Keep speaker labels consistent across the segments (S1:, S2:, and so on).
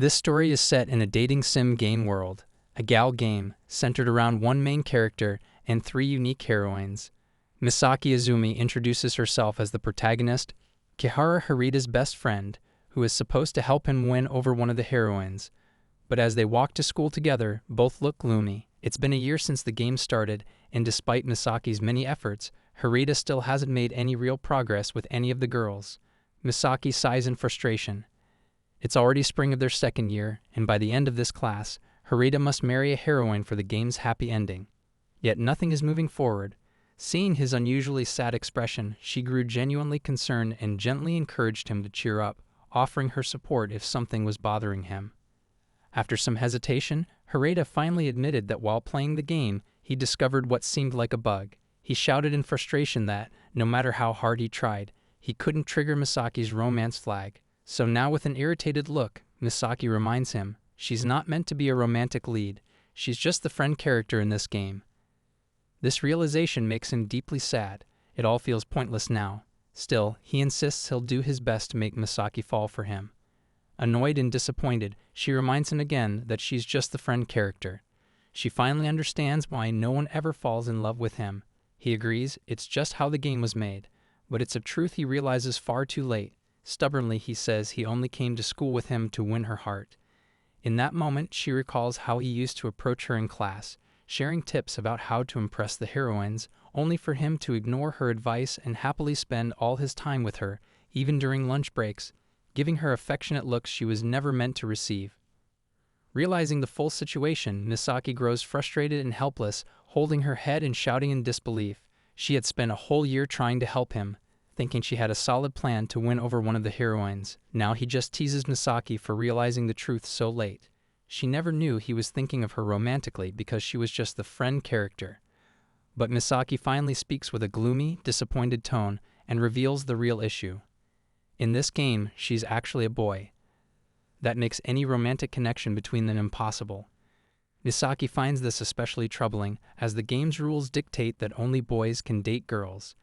S1: This story is set in a dating sim game world, a gal game centered around one main character and three unique heroines. Misaki Izumi introduces herself as the protagonist, Kihara Harita's best friend, who is supposed to help him win over one of the heroines. But as they walk to school together, both look gloomy. It's been a year since the game started, and despite Misaki's many efforts, Harita still hasn't made any real progress with any of the girls. Misaki sighs in frustration. It's already spring of their second year, and by the end of this class, Harita must marry a heroine for the game's happy ending. Yet nothing is moving forward. Seeing his unusually sad expression, she grew genuinely concerned and gently encouraged him to cheer up, offering her support if something was bothering him. After some hesitation, Harita finally admitted that while playing the game, he discovered what seemed like a bug. He shouted in frustration that, no matter how hard he tried, he couldn't trigger Misaki's romance flag. So now with an irritated look, Misaki reminds him, she's not meant to be a romantic lead, she's just the friend character in this game. This realization makes him deeply sad. It all feels pointless now. Still, he insists he'll do his best to make Misaki fall for him. Annoyed and disappointed, she reminds him again that she's just the friend character. She finally understands why no one ever falls in love with him. He agrees it's just how the game was made, but it's a truth he realizes far too late. Stubbornly, he says he only came to school with him to win her heart. In that moment, she recalls how he used to approach her in class, sharing tips about how to impress the heroines, only for him to ignore her advice and happily spend all his time with her, even during lunch breaks, giving her affectionate looks she was never meant to receive. Realizing the full situation, Misaki grows frustrated and helpless, holding her head and shouting in disbelief. She had spent a whole year trying to help him, thinking she had a solid plan to win over one of the heroines. Now he just teases Misaki for realizing the truth so late. She never knew he was thinking of her romantically because she was just the friend character. But Misaki finally speaks with a gloomy, disappointed tone and reveals the real issue. In this game, she's actually a boy. That makes any romantic connection between them impossible. Misaki finds this especially troubling, as the game's rules dictate that only boys can date girls.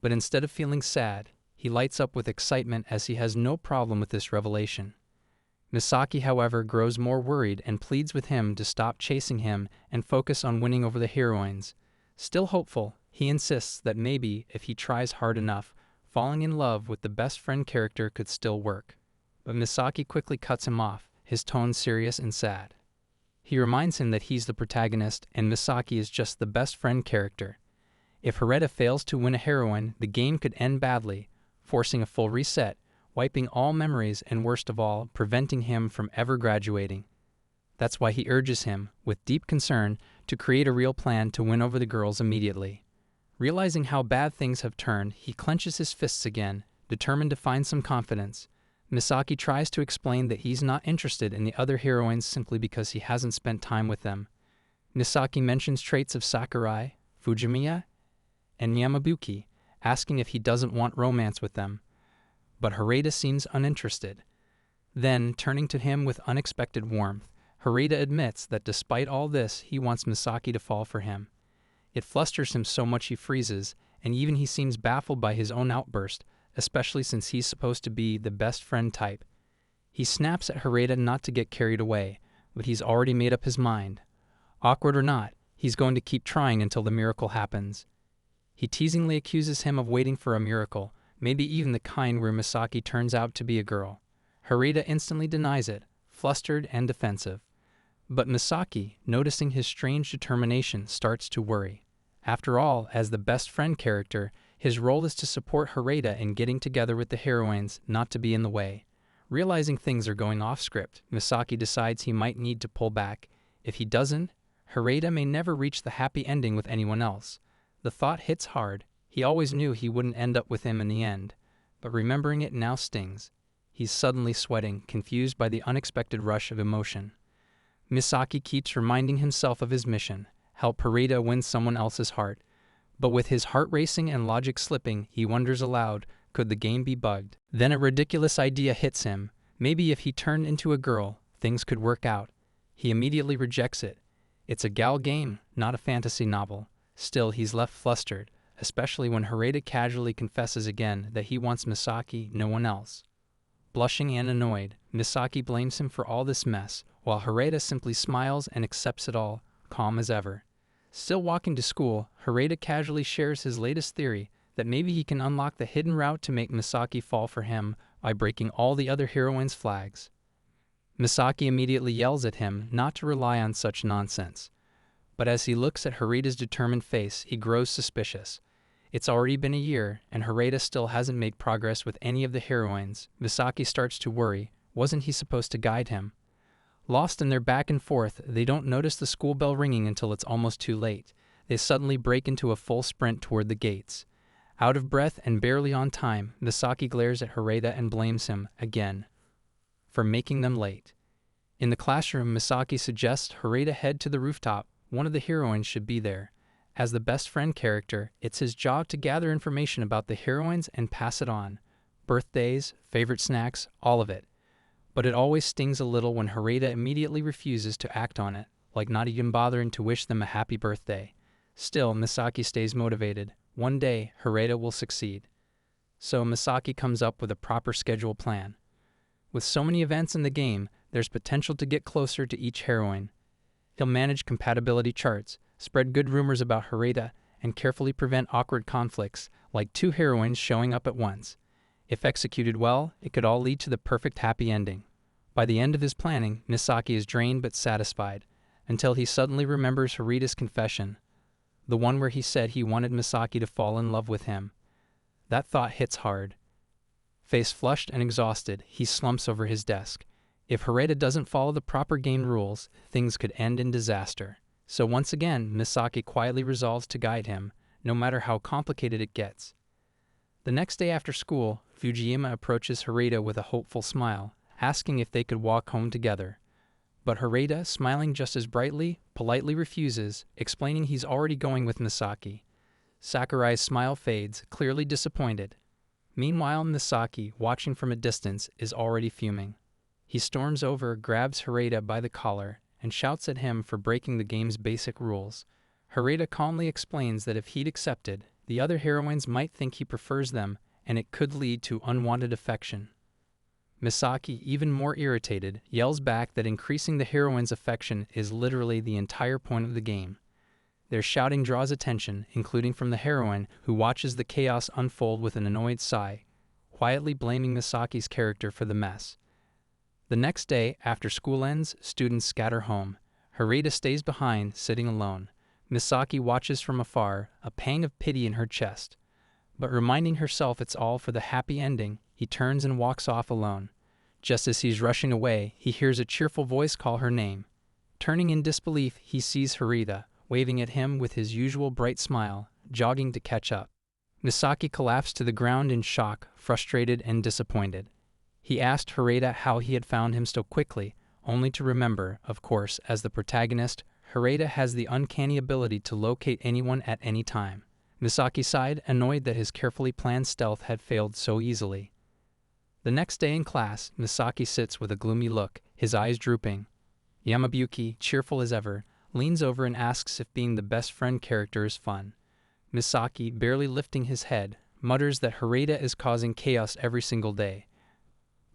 S1: But instead of feeling sad, he lights up with excitement as he has no problem with this revelation. Misaki, however, grows more worried and pleads with him to stop chasing him and focus on winning over the heroines. Still hopeful, he insists that maybe, if he tries hard enough, falling in love with the best friend character could still work. But Misaki quickly cuts him off, his tone serious and sad. He reminds him that he's the protagonist and Misaki is just the best friend character. If Harita fails to win a heroine, the game could end badly, forcing a full reset, wiping all memories and worst of all, preventing him from ever graduating. That's why he urges him, with deep concern, to create a real plan to win over the girls immediately. Realizing how bad things have turned, he clenches his fists again, determined to find some confidence. Misaki tries to explain that he's not interested in the other heroines simply because he hasn't spent time with them. Misaki mentions traits of Sakurai, Fujimiya, and Yamabuki, asking if he doesn't want romance with them. But Harita seems uninterested. Then, turning to him with unexpected warmth, Harita admits that despite all this, he wants Misaki to fall for him. It flusters him so much he freezes, and even he seems baffled by his own outburst, especially since he's supposed to be the best friend type. He snaps at Harita not to get carried away, but he's already made up his mind. Awkward or not, he's going to keep trying until the miracle happens. He teasingly accuses him of waiting for a miracle, maybe even the kind where Misaki turns out to be a girl. Harita instantly denies it, flustered and defensive. But Misaki, noticing his strange determination, starts to worry. After all, as the best friend character, his role is to support Harita in getting together with the heroines, not to be in the way. Realizing things are going off script, Misaki decides he might need to pull back. If he doesn't, Harita may never reach the happy ending with anyone else. The thought hits hard. He always knew he wouldn't end up with him in the end, but remembering it now stings. He's suddenly sweating, confused by the unexpected rush of emotion. Misaki keeps reminding himself of his mission, help Harita win someone else's heart. But with his heart racing and logic slipping, he wonders aloud, could the game be bugged? Then a ridiculous idea hits him. Maybe if he turned into a girl, things could work out. He immediately rejects it. It's a gal game, not a fantasy novel. Still, he's left flustered, especially when Harita casually confesses again that he wants Misaki, no one else. Blushing and annoyed, Misaki blames him for all this mess, while Harada simply smiles and accepts it all, calm as ever. Still walking to school, Harada casually shares his latest theory that maybe he can unlock the hidden route to make Misaki fall for him by breaking all the other heroines' flags. Misaki immediately yells at him not to rely on such nonsense. But as he looks at Harada's determined face, he grows suspicious. It's already been a year, and Harada still hasn't made progress with any of the heroines. Misaki starts to worry. Wasn't he supposed to guide him? Lost in their back and forth, they don't notice the school bell ringing until it's almost too late. They suddenly break into a full sprint toward the gates. Out of breath and barely on time, Misaki glares at Harada and blames him, again, for making them late. In the classroom, Misaki suggests Harada head to the rooftop. One of the heroines should be there. As the best friend character, it's his job to gather information about the heroines and pass it on. Birthdays, favorite snacks, all of it. But it always stings a little when Harada immediately refuses to act on it, like not even bothering to wish them a happy birthday. Still, Misaki stays motivated. One day, Harada will succeed. So Misaki comes up with a proper schedule plan. With so many events in the game, there's potential to get closer to each heroine. He'll manage compatibility charts, spread good rumors about Harada, and carefully prevent awkward conflicts, like two heroines showing up at once. If executed well, it could all lead to the perfect happy ending. By the end of his planning, Misaki is drained but satisfied, until he suddenly remembers Harada's confession, the one where he said he wanted Misaki to fall in love with him. That thought hits hard. Face flushed and exhausted, he slumps over his desk. If Harada doesn't follow the proper game rules, things could end in disaster. So once again, Misaki quietly resolves to guide him, no matter how complicated it gets. The next day after school, Fujiyama approaches Harada with a hopeful smile, asking if they could walk home together. But Harada, smiling just as brightly, politely refuses, explaining he's already going with Misaki. Sakurai's smile fades, clearly disappointed. Meanwhile, Misaki, watching from a distance, is already fuming. He storms over, grabs Harada by the collar, and shouts at him for breaking the game's basic rules. Harada calmly explains that if he'd accepted, the other heroines might think he prefers them, and it could lead to unwanted affection. Misaki, even more irritated, yells back that increasing the heroine's affection is literally the entire point of the game. Their shouting draws attention, including from the heroine, who watches the chaos unfold with an annoyed sigh, quietly blaming Misaki's character for the mess. The next day, after school ends, students scatter home. Harada stays behind, sitting alone. Misaki watches from afar, a pang of pity in her chest. But reminding herself it's all for the happy ending, he turns and walks off alone. Just as he's rushing away, he hears a cheerful voice call her name. Turning in disbelief, he sees Harada, waving at him with his usual bright smile, jogging to catch up. Misaki collapsed to the ground in shock, frustrated and disappointed. He asked Harada how he had found him so quickly, only to remember, of course, as the protagonist, Harada has the uncanny ability to locate anyone at any time. Misaki sighed, annoyed that his carefully planned stealth had failed so easily. The next day in class, Misaki sits with a gloomy look, his eyes drooping. Yamabuki, cheerful as ever, leans over and asks if being the best friend character is fun. Misaki, barely lifting his head, mutters that Harada is causing chaos every single day.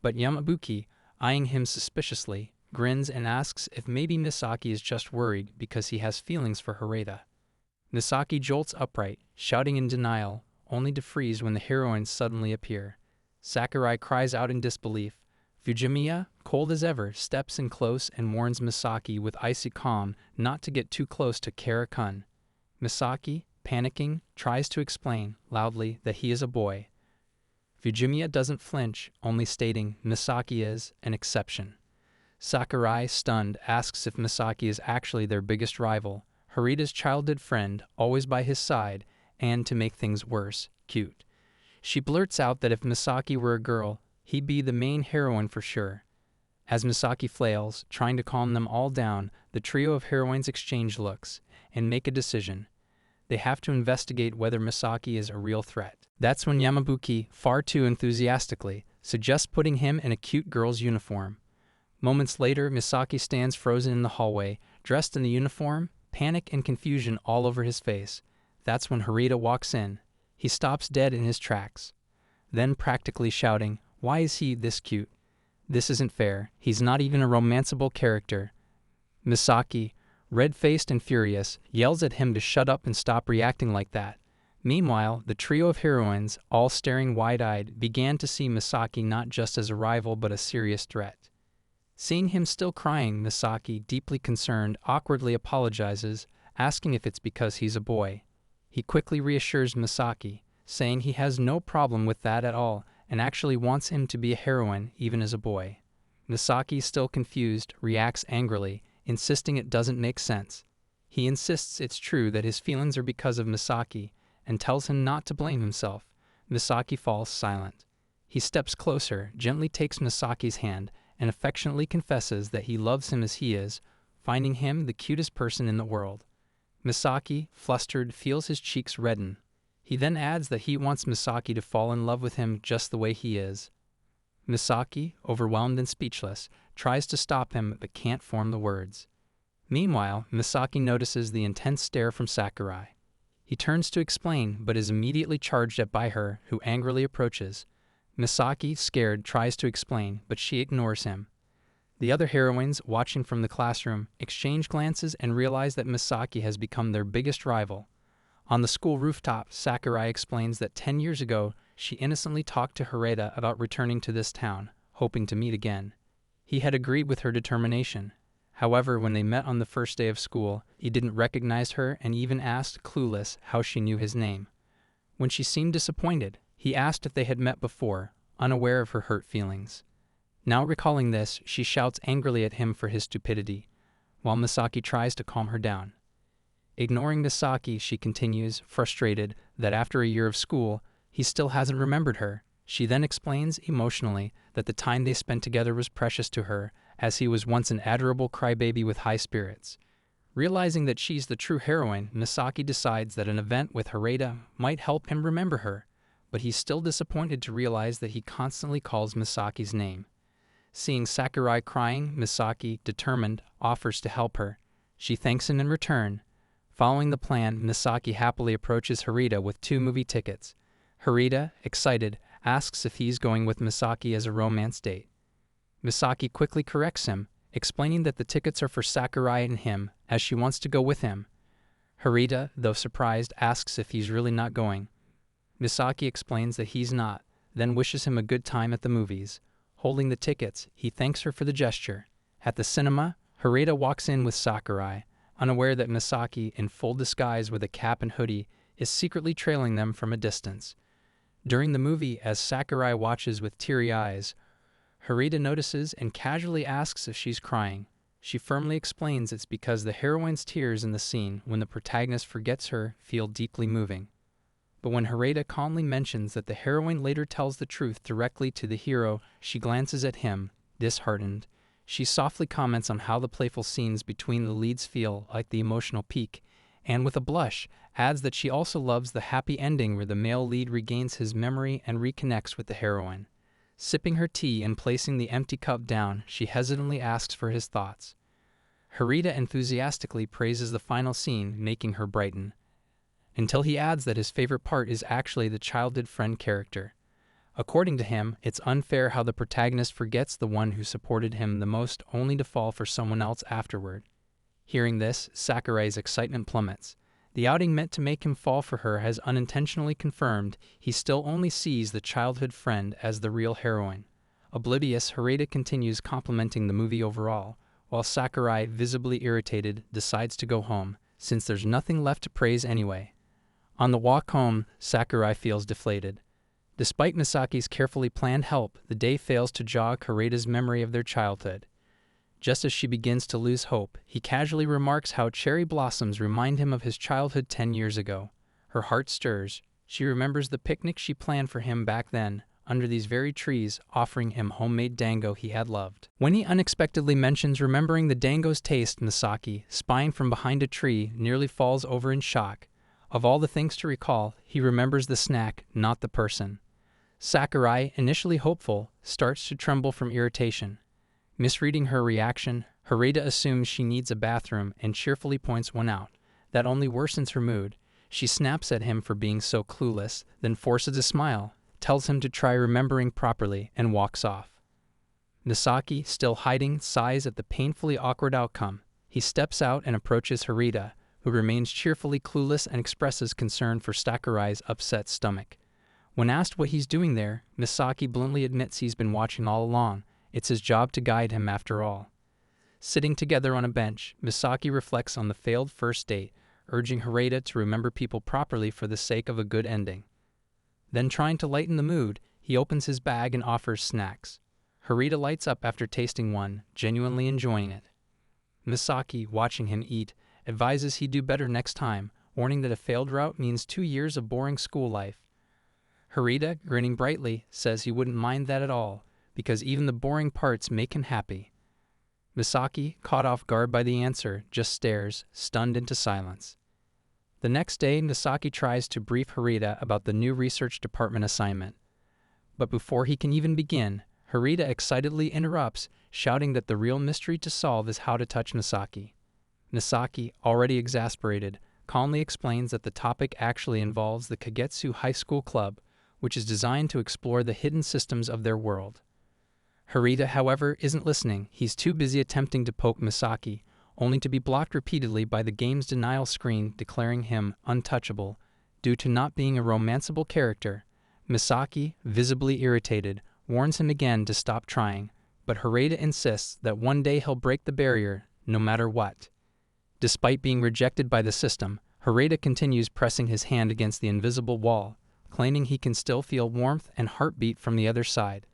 S1: But Yamabuki, eyeing him suspiciously, grins and asks if maybe Misaki is just worried because he has feelings for Harada. Misaki jolts upright, shouting in denial, only to freeze when the heroines suddenly appear. Sakurai cries out in disbelief. Fujimiya, cold as ever, steps in close and warns Misaki with icy calm not to get too close to Kara-kun. Misaki, panicking, tries to explain, loudly, that he is a boy. Fujimiya doesn't flinch, only stating Misaki is an exception. Sakurai, stunned, asks if Misaki is actually their biggest rival, Harada's childhood friend, always by his side, and, to make things worse, cute. She blurts out that if Misaki were a girl, he'd be the main heroine for sure. As Misaki flails, trying to calm them all down, the trio of heroines exchange looks, and make a decision. They have to investigate whether Misaki is a real threat. That's when Yamabuki, far too enthusiastically, suggests putting him in a cute girl's uniform. Moments later, Misaki stands frozen in the hallway, dressed in the uniform, panic and confusion all over his face. That's when Harada walks in. He stops dead in his tracks. Then, practically shouting, Why is he this cute? This isn't fair. He's not even a romanceable character. Misaki, red-faced and furious, yells at him to shut up and stop reacting like that. Meanwhile, the trio of heroines, all staring wide-eyed, began to see Misaki not just as a rival but a serious threat. Seeing him still crying, Misaki, deeply concerned, awkwardly apologizes, asking if it's because he's a boy. He quickly reassures Misaki, saying he has no problem with that at all and actually wants him to be a heroine even as a boy. Misaki, still confused, reacts angrily, insisting it doesn't make sense. He insists it's true that his feelings are because of Misaki and tells him not to blame himself. Misaki falls silent. He steps closer, gently takes Misaki's hand, and affectionately confesses that he loves him as he is, finding him the cutest person in the world. Misaki, flustered, feels his cheeks redden. He then adds that he wants Misaki to fall in love with him just the way he is. Misaki, overwhelmed and speechless, tries to stop him but can't form the words. Meanwhile, Misaki notices the intense stare from Sakurai. He turns to explain but is immediately charged at by her, who angrily approaches. Misaki, scared, tries to explain, but she ignores him. The other heroines, watching from the classroom, exchange glances and realize that Misaki has become their biggest rival. On the school rooftop, Sakurai explains that 10 years ago, she innocently talked to Harada about returning to this town, hoping to meet again. He had agreed with her determination. However, when they met on the first day of school, he didn't recognize her and even asked, clueless, how she knew his name. When she seemed disappointed, he asked if they had met before, unaware of her hurt feelings. Now recalling this, she shouts angrily at him for his stupidity, while Misaki tries to calm her down. Ignoring Misaki, she continues, frustrated, that after a year of school, he still hasn't remembered her. She then explains, emotionally, that the time they spent together was precious to her, as he was once an adorable crybaby with high spirits. Realizing that she's the true heroine, Misaki decides that an event with Harada might help him remember her, but he's still disappointed to realize that he constantly calls Misaki's name. Seeing Sakurai crying, Misaki, determined, offers to help her. She thanks him in return. Following the plan, Misaki happily approaches Harada with 2 movie tickets. Harada, excited, asks if he's going with Misaki as a romance date. Misaki quickly corrects him, explaining that the tickets are for Sakurai and him, as she wants to go with him. Harada, though surprised, asks if he's really not going. Misaki explains that he's not, then wishes him a good time at the movies. Holding the tickets, he thanks her for the gesture. At the cinema, Harada walks in with Sakurai, unaware that Misaki, in full disguise with a cap and hoodie, is secretly trailing them from a distance. During the movie, as Sakurai watches with teary eyes, Harada notices and casually asks if she's crying. She firmly explains it's because the heroine's tears in the scene when the protagonist forgets her feel deeply moving. But when Harada calmly mentions that the heroine later tells the truth directly to the hero, she glances at him, disheartened. She softly comments on how the playful scenes between the leads feel like the emotional peak, and with a blush, adds that she also loves the happy ending where the male lead regains his memory and reconnects with the heroine. Sipping her tea and placing the empty cup down, she hesitantly asks for his thoughts. Harada enthusiastically praises the final scene, making her brighten, until he adds that his favorite part is actually the childhood friend character. According to him, it's unfair how the protagonist forgets the one who supported him the most only to fall for someone else afterward. Hearing this, Sakurai's excitement plummets. The outing meant to make him fall for her has unintentionally confirmed he still only sees the childhood friend as the real heroine. Oblivious, Harada continues complimenting the movie overall, while Sakurai, visibly irritated, decides to go home, since there's nothing left to praise anyway. On the walk home, Sakurai feels deflated. Despite Misaki's carefully planned help, the day fails to jog Harada's memory of their childhood. Just as she begins to lose hope, he casually remarks how cherry blossoms remind him of his childhood 10 years ago. Her heart stirs. She remembers the picnic she planned for him back then, under these very trees, offering him homemade dango he had loved. When he unexpectedly mentions remembering the dango's taste, Misaki, spying from behind a tree, nearly falls over in shock. Of all the things to recall, he remembers the snack, not the person. Sakurai, initially hopeful, starts to tremble from irritation. Misreading her reaction, Harada assumes she needs a bathroom and cheerfully points one out. That only worsens her mood. She snaps at him for being so clueless, then forces a smile, tells him to try remembering properly, and walks off. Misaki, still hiding, sighs at the painfully awkward outcome. He steps out and approaches Harita, who remains cheerfully clueless and expresses concern for Sakurai's upset stomach. When asked what he's doing there, Misaki bluntly admits he's been watching all along. It's his job to guide him after all. Sitting together on a bench, Misaki reflects on the failed first date, urging Harita to remember people properly for the sake of a good ending. Then, trying to lighten the mood, he opens his bag and offers snacks. Harita lights up after tasting one, genuinely enjoying it. Misaki, watching him eat, advises he do better next time, warning that a failed route means 2 years of boring school life. Harita, grinning brightly, says he wouldn't mind that at all, because even the boring parts make him happy. Misaki, caught off guard by the answer, just stares, stunned into silence. The next day, Misaki tries to brief Harita about the new research department assignment. But before he can even begin, Harita excitedly interrupts, shouting that the real mystery to solve is how to touch Misaki. Misaki, already exasperated, calmly explains that the topic actually involves the Kagetsu High School Club, which is designed to explore the hidden systems of their world. Harita, however, isn't listening. He's too busy attempting to poke Misaki, only to be blocked repeatedly by the game's denial screen declaring him untouchable due to not being a romanceable character. Misaki, visibly irritated, warns him again to stop trying, but Harita insists that one day he'll break the barrier, no matter what. Despite being rejected by the system, Harita continues pressing his hand against the invisible wall, claiming he can still feel warmth and heartbeat from the other side.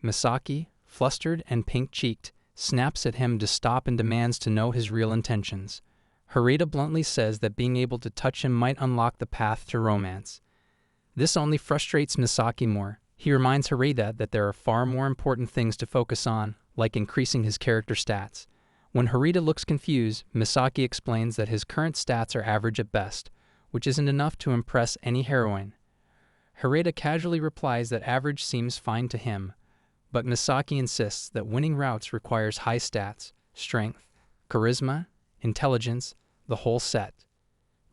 S1: Misaki, flustered and pink-cheeked, snaps at him to stop and demands to know his real intentions. Harita bluntly says that being able to touch him might unlock the path to romance. This only frustrates Misaki more. He reminds Harita that there are far more important things to focus on, like increasing his character stats. When Harita looks confused, Misaki explains that his current stats are average at best, which isn't enough to impress any heroine. Harita casually replies that average seems fine to him, but Misaki insists that winning routes requires high stats, strength, charisma, intelligence, the whole set.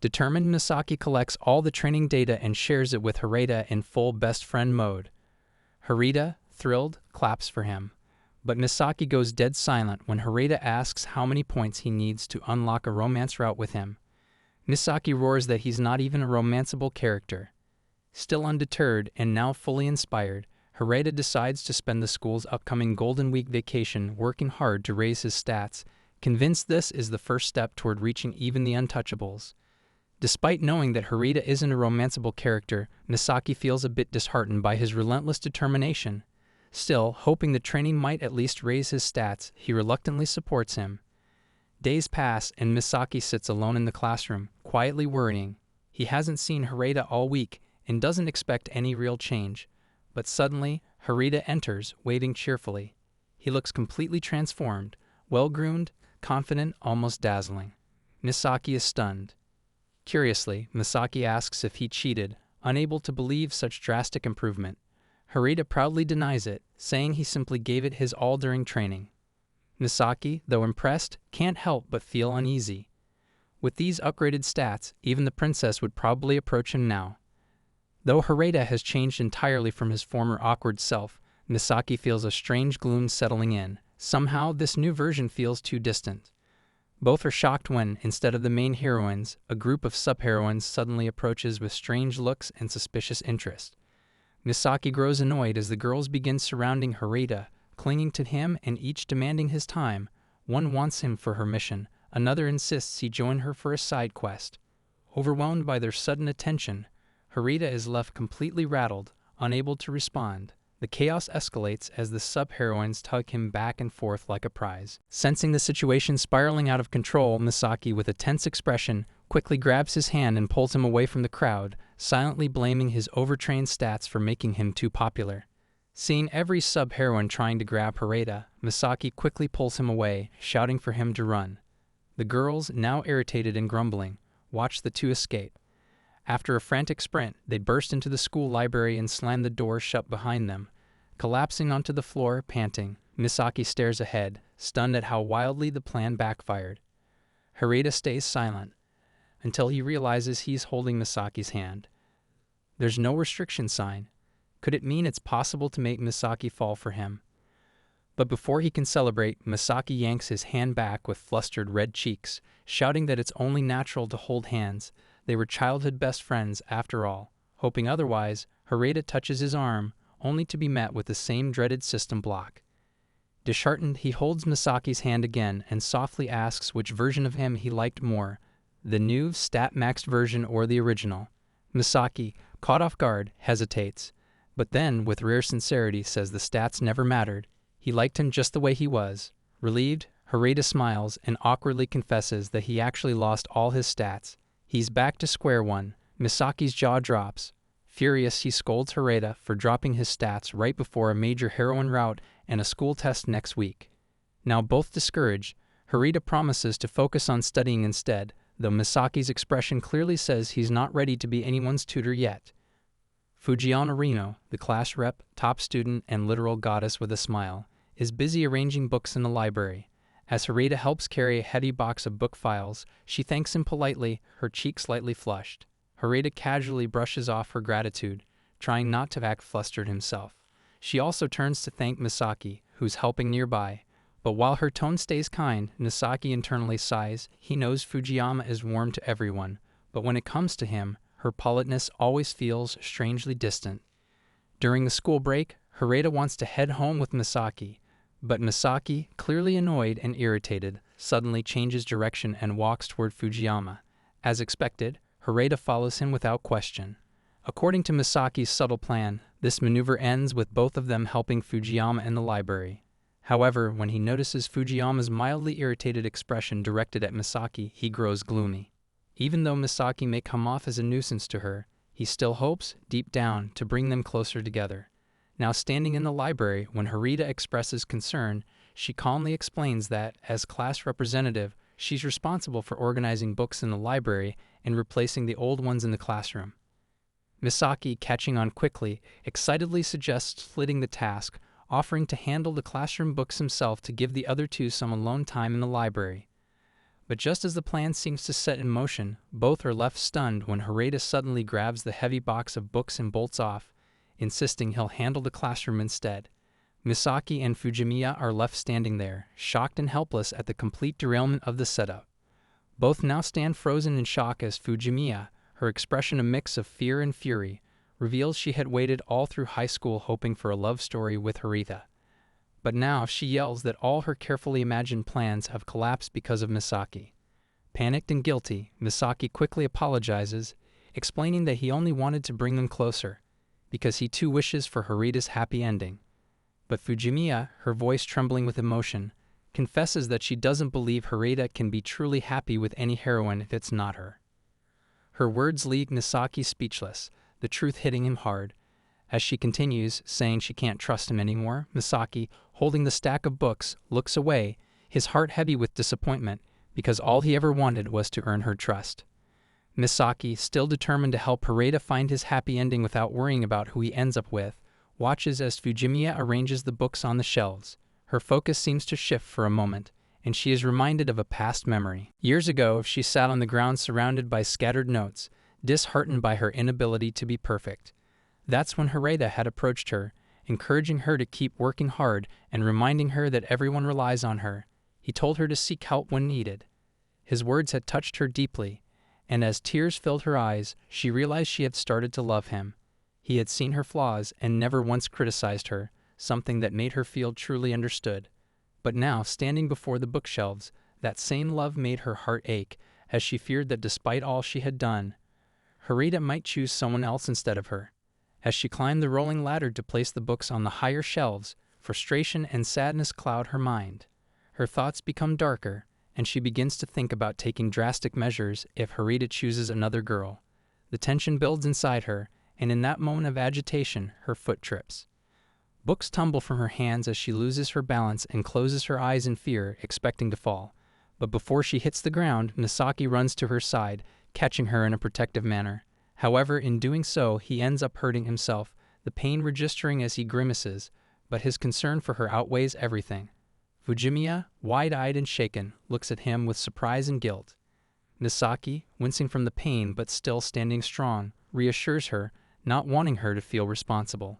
S1: Determined, Misaki collects all the training data and shares it with Harita in full best friend mode. Harita, thrilled, claps for him, but Misaki goes dead silent when Harita asks how many points he needs to unlock a romance route with him. Misaki roars that he's not even a romanceable character. Still undeterred and now fully inspired, Harita decides to spend the school's upcoming Golden Week vacation working hard to raise his stats, convinced this is the first step toward reaching even the untouchables. Despite knowing that Harita isn't a romanceable character, Misaki feels a bit disheartened by his relentless determination. Still, hoping the training might at least raise his stats, he reluctantly supports him. Days pass and Misaki sits alone in the classroom, quietly worrying. He hasn't seen Harita all week and doesn't expect any real change. But suddenly, Harita enters, waving cheerfully. He looks completely transformed, well-groomed, confident, almost dazzling. Misaki is stunned. Curiously, Misaki asks if he cheated, unable to believe such drastic improvement. Harita proudly denies it, saying he simply gave it his all during training. Misaki, though impressed, can't help but feel uneasy. With these upgraded stats, even the princess would probably approach him now. Though Harita has changed entirely from his former awkward self, Misaki feels a strange gloom settling in. Somehow, this new version feels too distant. Both are shocked when, instead of the main heroines, a group of sub-heroines suddenly approaches with strange looks and suspicious interest. Misaki grows annoyed as the girls begin surrounding Harita, clinging to him and each demanding his time. One wants him for her mission, another insists he join her for a side quest. Overwhelmed by their sudden attention, Harita is left completely rattled, unable to respond. The chaos escalates as the sub-heroines tug him back and forth like a prize. Sensing the situation spiraling out of control, Misaki, with a tense expression, quickly grabs his hand and pulls him away from the crowd, silently blaming his overtrained stats for making him too popular. Seeing every sub-heroine trying to grab Harita, Misaki quickly pulls him away, shouting for him to run. The girls, now irritated and grumbling, watch the two escape. After a frantic sprint, they burst into the school library and slam the door shut behind them. Collapsing onto the floor, panting, Misaki stares ahead, stunned at how wildly the plan backfired. Harita stays silent, until he realizes he's holding Misaki's hand. There's no restriction sign, Could it mean it's possible to make Misaki fall for him? But before he can celebrate, Misaki yanks his hand back with flustered red cheeks, shouting that it's only natural to hold hands. They were childhood best friends after all. Hoping otherwise, Harada touches his arm, only to be met with the same dreaded system block. Disheartened, he holds Misaki's hand again and softly asks which version of him he liked more, the new stat-maxed version or the original. Misaki, caught off guard, hesitates, but then, with rare sincerity, says the stats never mattered. He liked him just the way he was. Relieved, Harada smiles and awkwardly confesses that he actually lost all his stats. He's back to square one. Misaki's jaw drops. Furious, he scolds Harada for dropping his stats right before a major heroine rout and a school test next week. Now both discouraged, Harada promises to focus on studying instead, though Misaki's expression clearly says he's not ready to be anyone's tutor yet. Fujiyama Rino, the class rep, top student, and literal goddess with a smile, is busy arranging books in the library. As Harada helps carry a heavy box of book files, she thanks him politely, her cheek slightly flushed. Harada casually brushes off her gratitude, trying not to act flustered himself. She also turns to thank Misaki, who's helping nearby. But while her tone stays kind, Misaki internally sighs. He knows Fujiyama is warm to everyone, but when it comes to him, her politeness always feels strangely distant. During the school break, Harada wants to head home with Misaki, but Misaki, clearly annoyed and irritated, suddenly changes direction and walks toward Fujiyama. As expected, Harada follows him without question. According to Misaki's subtle plan, this maneuver ends with both of them helping Fujiyama in the library. However, when he notices Fujiyama's mildly irritated expression directed at Misaki, he grows gloomy. Even though Misaki may come off as a nuisance to her, he still hopes, deep down, to bring them closer together. Now standing in the library, when Harada expresses concern, she calmly explains that, as class representative, she's responsible for organizing books in the library and replacing the old ones in the classroom. Misaki, catching on quickly, excitedly suggests splitting the task, offering to handle the classroom books himself to give the other two some alone time in the library. But just as the plan seems to set in motion, both are left stunned when Harada suddenly grabs the heavy box of books and bolts off, insisting he'll handle the classroom instead. Misaki and Fujimiya are left standing there, shocked and helpless at the complete derailment of the setup. Both now stand frozen in shock as Fujimiya, her expression a mix of fear and fury, reveals she had waited all through high school hoping for a love story with Harada. But now she yells that all her carefully imagined plans have collapsed because of Misaki. Panicked and guilty, Misaki quickly apologizes, explaining that he only wanted to bring them closer, because he too wishes for Harada's happy ending. But Fujimiya, her voice trembling with emotion, confesses that she doesn't believe Harada can be truly happy with any heroine if it's not her. Her words leave Misaki speechless, the truth hitting him hard. As she continues, saying she can't trust him anymore, Misaki, holding the stack of books, looks away, his heart heavy with disappointment, because all he ever wanted was to earn her trust. Misaki, still determined to help Harada find his happy ending without worrying about who he ends up with, watches as Fujimiya arranges the books on the shelves. Her focus seems to shift for a moment, and she is reminded of a past memory. Years ago, she sat on the ground surrounded by scattered notes, disheartened by her inability to be perfect. That's when Harada had approached her, encouraging her to keep working hard and reminding her that everyone relies on her. He told her to seek help when needed. His words had touched her deeply, and as tears filled her eyes, she realized she had started to love him. He had seen her flaws and never once criticized her, something that made her feel truly understood. But now, standing before the bookshelves, that same love made her heart ache, as she feared that despite all she had done, Harada might choose someone else instead of her. As she climbed the rolling ladder to place the books on the higher shelves, frustration and sadness cloud her mind. Her thoughts become darker, and she begins to think about taking drastic measures if Harada chooses another girl. The tension builds inside her, and in that moment of agitation, her foot trips. Books tumble from her hands as she loses her balance and closes her eyes in fear, expecting to fall. But before she hits the ground, Misaki runs to her side, catching her in a protective manner. However, in doing so, he ends up hurting himself, the pain registering as he grimaces, but his concern for her outweighs everything. Fujimiya, wide-eyed and shaken, looks at him with surprise and guilt. Misaki, wincing from the pain but still standing strong, reassures her, not wanting her to feel responsible.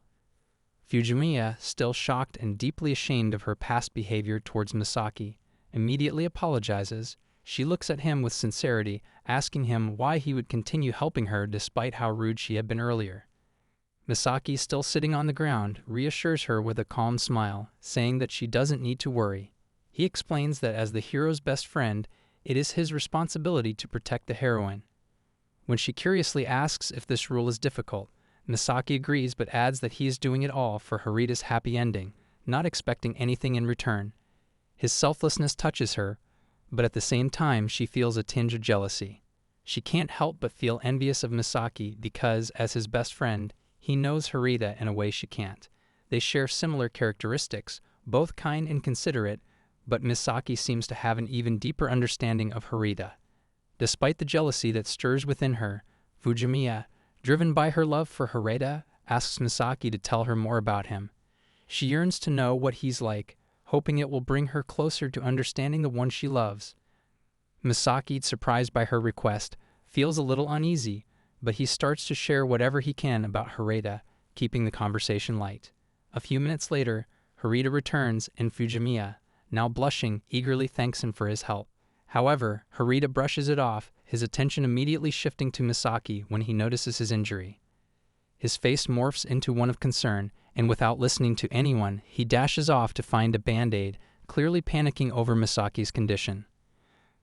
S1: Fujimiya, still shocked and deeply ashamed of her past behavior towards Misaki, immediately apologizes. She looks at him with sincerity, asking him why he would continue helping her despite how rude she had been earlier. Misaki, still sitting on the ground, reassures her with a calm smile, saying that she doesn't need to worry. He explains that as the hero's best friend, it is his responsibility to protect the heroine. When she curiously asks if this rule is difficult, Misaki agrees but adds that he is doing it all for Harita's happy ending, not expecting anything in return. His selflessness touches her, but at the same time she feels a tinge of jealousy. She can't help but feel envious of Misaki because, as his best friend, he knows Harita in a way she can't. They share similar characteristics, both kind and considerate, but Misaki seems to have an even deeper understanding of Harita. Despite the jealousy that stirs within her, Fujimiya, driven by her love for Harita, asks Misaki to tell her more about him. She yearns to know what he's like, hoping it will bring her closer to understanding the one she loves. Misaki, surprised by her request, feels a little uneasy, but he starts to share whatever he can about Harita, keeping the conversation light. A few minutes later, Harita returns and Fujimiya, now blushing, eagerly thanks him for his help. However, Harita brushes it off, his attention immediately shifting to Misaki when he notices his injury. His face morphs into one of concern, and without listening to anyone, he dashes off to find a band-aid, clearly panicking over Misaki's condition.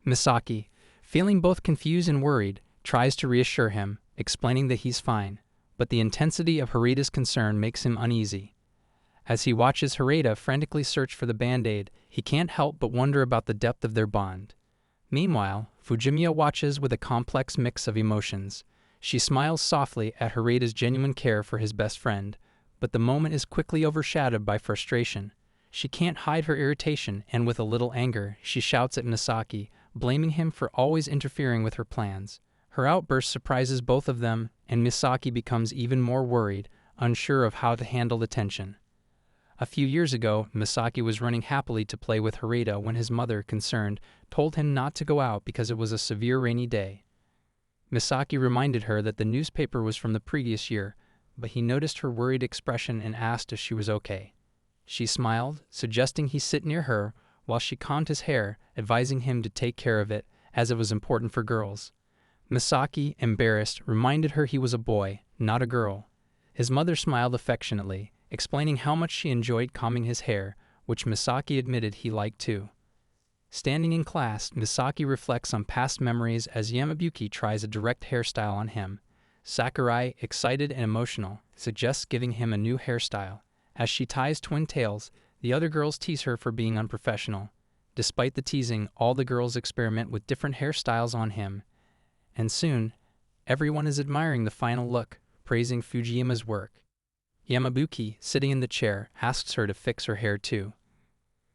S1: Misaki, feeling both confused and worried, tries to reassure him, explaining that he's fine, but the intensity of Harita's concern makes him uneasy. As he watches Harita frantically search for the band-aid, he can't help but wonder about the depth of their bond. Meanwhile, Fujimiya watches with a complex mix of emotions. She smiles softly at Harita's genuine care for his best friend, but the moment is quickly overshadowed by frustration. She can't hide her irritation, and with a little anger, she shouts at Misaki, blaming him for always interfering with her plans. Her outburst surprises both of them, and Misaki becomes even more worried, unsure of how to handle the tension. A few years ago, Misaki was running happily to play with Harita when his mother, concerned, told him not to go out because it was a severe rainy day. Misaki reminded her that the newspaper was from the previous year, but he noticed her worried expression and asked if she was okay. She smiled, suggesting he sit near her, while she combed his hair, advising him to take care of it, as it was important for girls. Misaki, embarrassed, reminded her he was a boy, not a girl. His mother smiled affectionately, explaining how much she enjoyed combing his hair, which Misaki admitted he liked too. Standing in class, Misaki reflects on past memories as Yamabuki tries a direct hairstyle on him. Sakurai, excited and emotional, suggests giving him a new hairstyle. As she ties twin tails, the other girls tease her for being unprofessional. Despite the teasing, all the girls experiment with different hairstyles on him. And soon, everyone is admiring the final look, praising Fujima's work. Yamabuki, sitting in the chair, asks her to fix her hair too.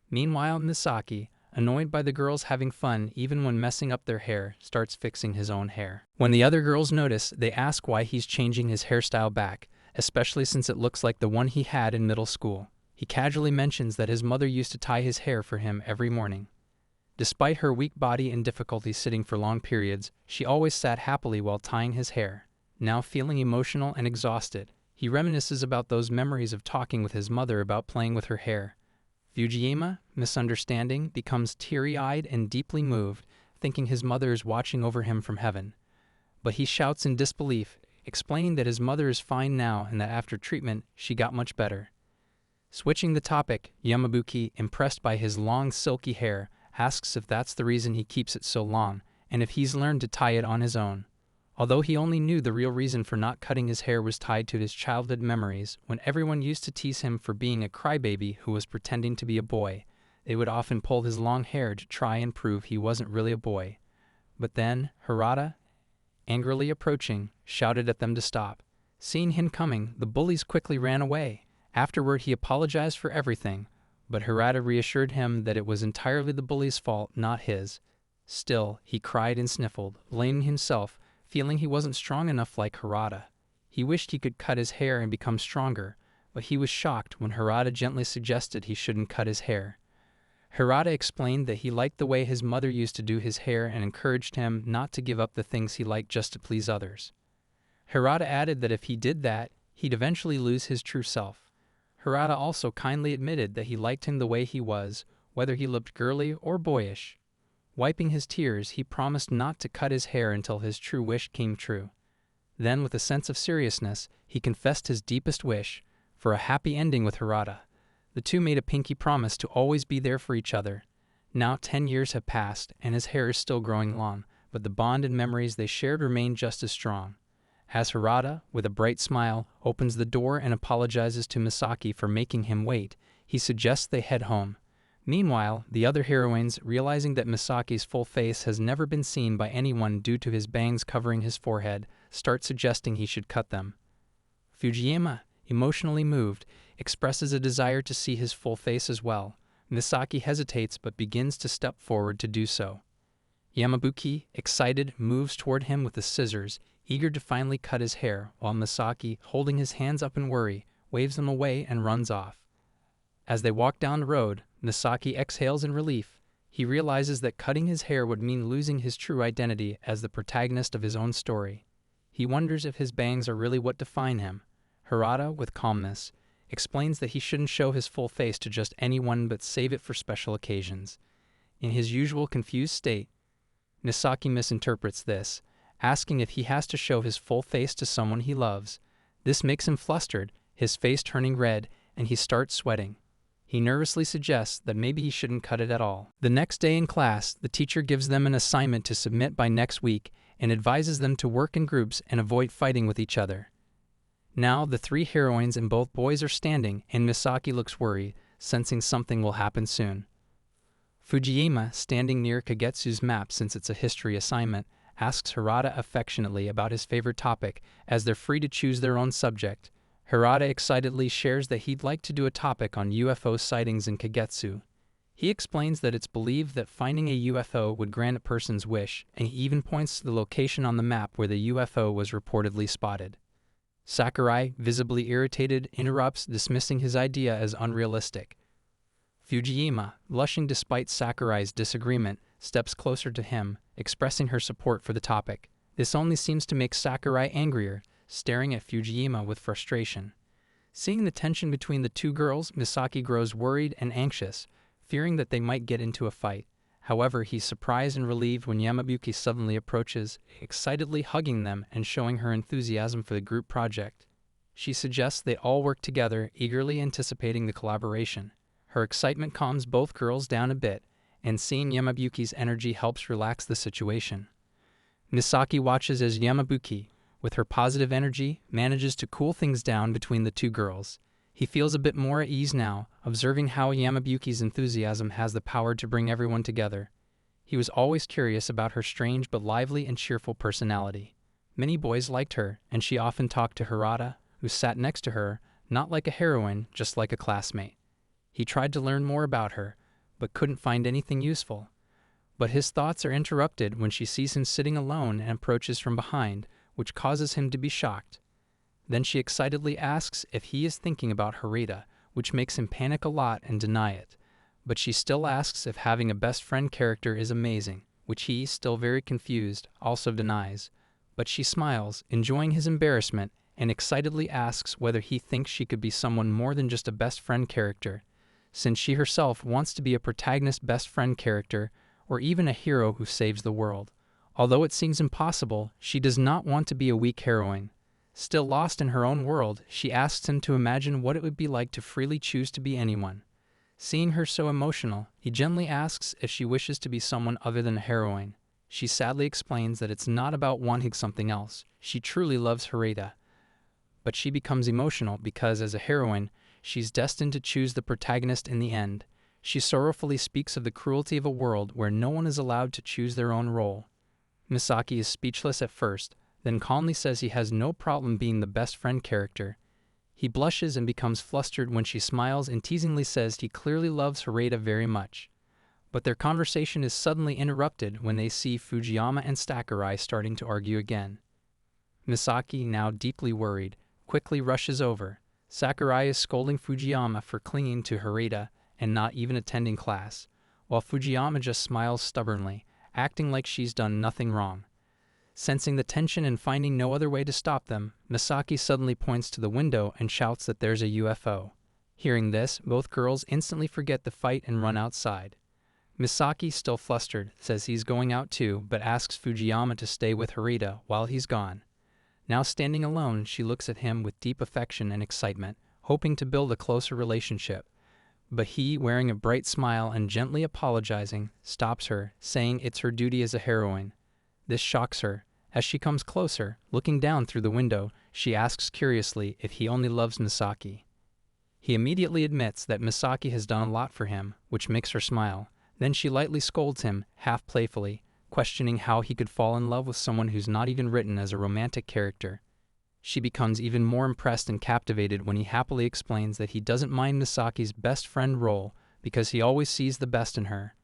S1: Meanwhile, Misaki, annoyed by the girls having fun even when messing up their hair, starts fixing his own hair. When the other girls notice, they ask why he's changing his hairstyle back, especially since it looks like the one he had in middle school. He casually mentions that his mother used to tie his hair for him every morning. Despite her weak body and difficulty sitting for long periods, she always sat happily while tying his hair. Now feeling emotional and exhausted, he reminisces about those memories of talking with his mother about playing with her hair. Fujiyama, misunderstanding, becomes teary-eyed and deeply moved, thinking his mother is watching over him from heaven. But he shouts in disbelief, explaining that his mother is fine now and that after treatment, she got much better. Switching the topic, Yamabuki, impressed by his long silky hair, asks if that's the reason he keeps it so long, and if he's learned to tie it on his own. Although he only knew the real reason for not cutting his hair was tied to his childhood memories, when everyone used to tease him for being a crybaby who was pretending to be a boy, they would often pull his long hair to try and prove he wasn't really a boy. But then, Harada, angrily approaching, shouted at them to stop. Seeing him coming, the bullies quickly ran away. Afterward, he apologized for everything, but Harada reassured him that it was entirely the bullies' fault, not his. Still, he cried and sniffled, blaming himself, feeling he wasn't strong enough like Harada. He wished he could cut his hair and become stronger, but he was shocked when Harada gently suggested he shouldn't cut his hair. Harada explained that he liked the way his mother used to do his hair and encouraged him not to give up the things he liked just to please others. Harada added that if he did that, he'd eventually lose his true self. Harada also kindly admitted that he liked him the way he was, whether he looked girly or boyish. Wiping his tears, he promised not to cut his hair until his true wish came true. Then, with a sense of seriousness, he confessed his deepest wish for a happy ending with Harada. The two made a pinky promise to always be there for each other. Now 10 years have passed, and his hair is still growing long, but the bond and memories they shared remain just as strong. As Harada, with a bright smile, opens the door and apologizes to Misaki for making him wait, he suggests they head home. Meanwhile, the other heroines, realizing that Misaki's full face has never been seen by anyone due to his bangs covering his forehead, start suggesting he should cut them. Fujiyama, emotionally moved, expresses a desire to see his full face as well. Misaki hesitates but begins to step forward to do so. Yamabuki, excited, moves toward him with the scissors, eager to finally cut his hair, while Misaki, holding his hands up in worry, waves them away and runs off. As they walk down the road, Misaki exhales in relief. He realizes that cutting his hair would mean losing his true identity as the protagonist of his own story. He wonders if his bangs are really what define him. Harada, with calmness, explains that he shouldn't show his full face to just anyone but save it for special occasions. In his usual confused state, Misaki misinterprets this, asking if he has to show his full face to someone he loves. This makes him flustered, his face turning red, and he starts sweating. He nervously suggests that maybe he shouldn't cut it at all. The next day in class, the teacher gives them an assignment to submit by next week and advises them to work in groups and avoid fighting with each other. Now, the three heroines and both boys are standing, and Misaki looks worried, sensing something will happen soon. Fujiyama, standing near Kagetsu's map since it's a history assignment, asks Harada affectionately about his favorite topic, as they're free to choose their own subject. Harada excitedly shares that he'd like to do a topic on UFO sightings in Kagetsu. He explains that it's believed that finding a UFO would grant a person's wish, and he even points to the location on the map where the UFO was reportedly spotted. Sakurai, visibly irritated, interrupts, dismissing his idea as unrealistic. Fujiyama, blushing despite Sakurai's disagreement, steps closer to him, expressing her support for the topic. This only seems to make Sakurai angrier, staring at Fujiyama with frustration. Seeing the tension between the two girls, Misaki grows worried and anxious, fearing that they might get into a fight. However, he's surprised and relieved when Yamabuki suddenly approaches, excitedly hugging them and showing her enthusiasm for the group project. She suggests they all work together, eagerly anticipating the collaboration. Her excitement calms both girls down a bit, and seeing Yamabuki's energy helps relax the situation. Misaki watches as Yamabuki, with her positive energy, manages to cool things down between the two girls. He feels a bit more at ease now, observing how Yamabuki's enthusiasm has the power to bring everyone together. He was always curious about her strange but lively and cheerful personality. Many boys liked her, and she often talked to Harada, who sat next to her, not like a heroine, just like a classmate. He tried to learn more about her, but couldn't find anything useful. But his thoughts are interrupted when she sees him sitting alone and approaches from behind, which causes him to be shocked. Then she excitedly asks if he is thinking about Harada, which makes him panic a lot and deny it. But she still asks if having a best friend character is amazing, which he, still very confused, also denies. But she smiles, enjoying his embarrassment, and excitedly asks whether he thinks she could be someone more than just a best friend character, since she herself wants to be a protagonist best friend character, or even a hero who saves the world. Although it seems impossible, she does not want to be a weak heroine. Still lost in her own world, she asks him to imagine what it would be like to freely choose to be anyone. Seeing her so emotional, he gently asks if she wishes to be someone other than a heroine. She sadly explains that it's not about wanting something else. She truly loves Harada. But she becomes emotional because, as a heroine, she's destined to choose the protagonist in the end. She sorrowfully speaks of the cruelty of a world where no one is allowed to choose their own role. Misaki is speechless at first, then calmly says he has no problem being the best friend character. He blushes and becomes flustered when she smiles and teasingly says he clearly loves Harada very much. But their conversation is suddenly interrupted when they see Fujiyama and Sakurai starting to argue again. Misaki, now deeply worried, quickly rushes over. Sakurai is scolding Fujiyama for clinging to Harada and not even attending class, while Fujiyama just smiles stubbornly, acting like she's done nothing wrong. Sensing the tension and finding no other way to stop them, Misaki suddenly points to the window and shouts that there's a UFO. Hearing this, both girls instantly forget the fight and run outside. Misaki, still flustered, says he's going out too, but asks Fujiyama to stay with Harita while he's gone. Now standing alone, she looks at him with deep affection and excitement, hoping to build a closer relationship. But he, wearing a bright smile and gently apologizing, stops her, saying it's her duty as a heroine. This shocks her. As she comes closer, looking down through the window, she asks curiously if he only loves Misaki. He immediately admits that Misaki has done a lot for him, which makes her smile. Then she lightly scolds him, half playfully, questioning how he could fall in love with someone who's not even written as a romantic character. She becomes even more impressed and captivated when he happily explains that he doesn't mind Misaki's best friend role because he always sees the best in her.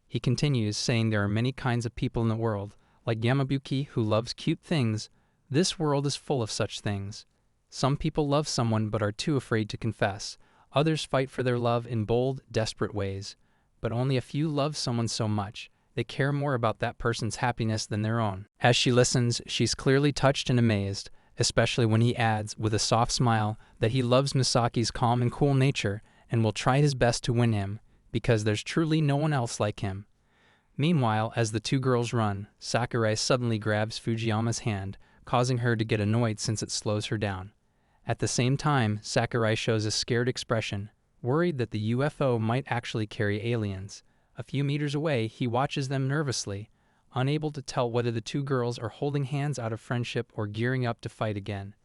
S1: He continues, saying there are many kinds of people in the world, like Yamabuki, who loves cute things. This world is full of such things. Some people love someone but are too afraid to confess. Others fight for their love in bold, desperate ways. But only a few love someone so much. They care more about that person's happiness than their own. As she listens, she's clearly touched and amazed, especially when he adds, with a soft smile, that he loves Misaki's calm and cool nature and will try his best to win him, because there's truly no one else like him. Meanwhile, as the two girls run, Sakurai suddenly grabs Fujiyama's hand, causing her to get annoyed since it slows her down. At the same time, Sakurai shows a scared expression, worried that the UFO might actually carry aliens. A few meters away, he watches them nervously, unable to tell whether the two girls are holding hands out of friendship or gearing up to fight again.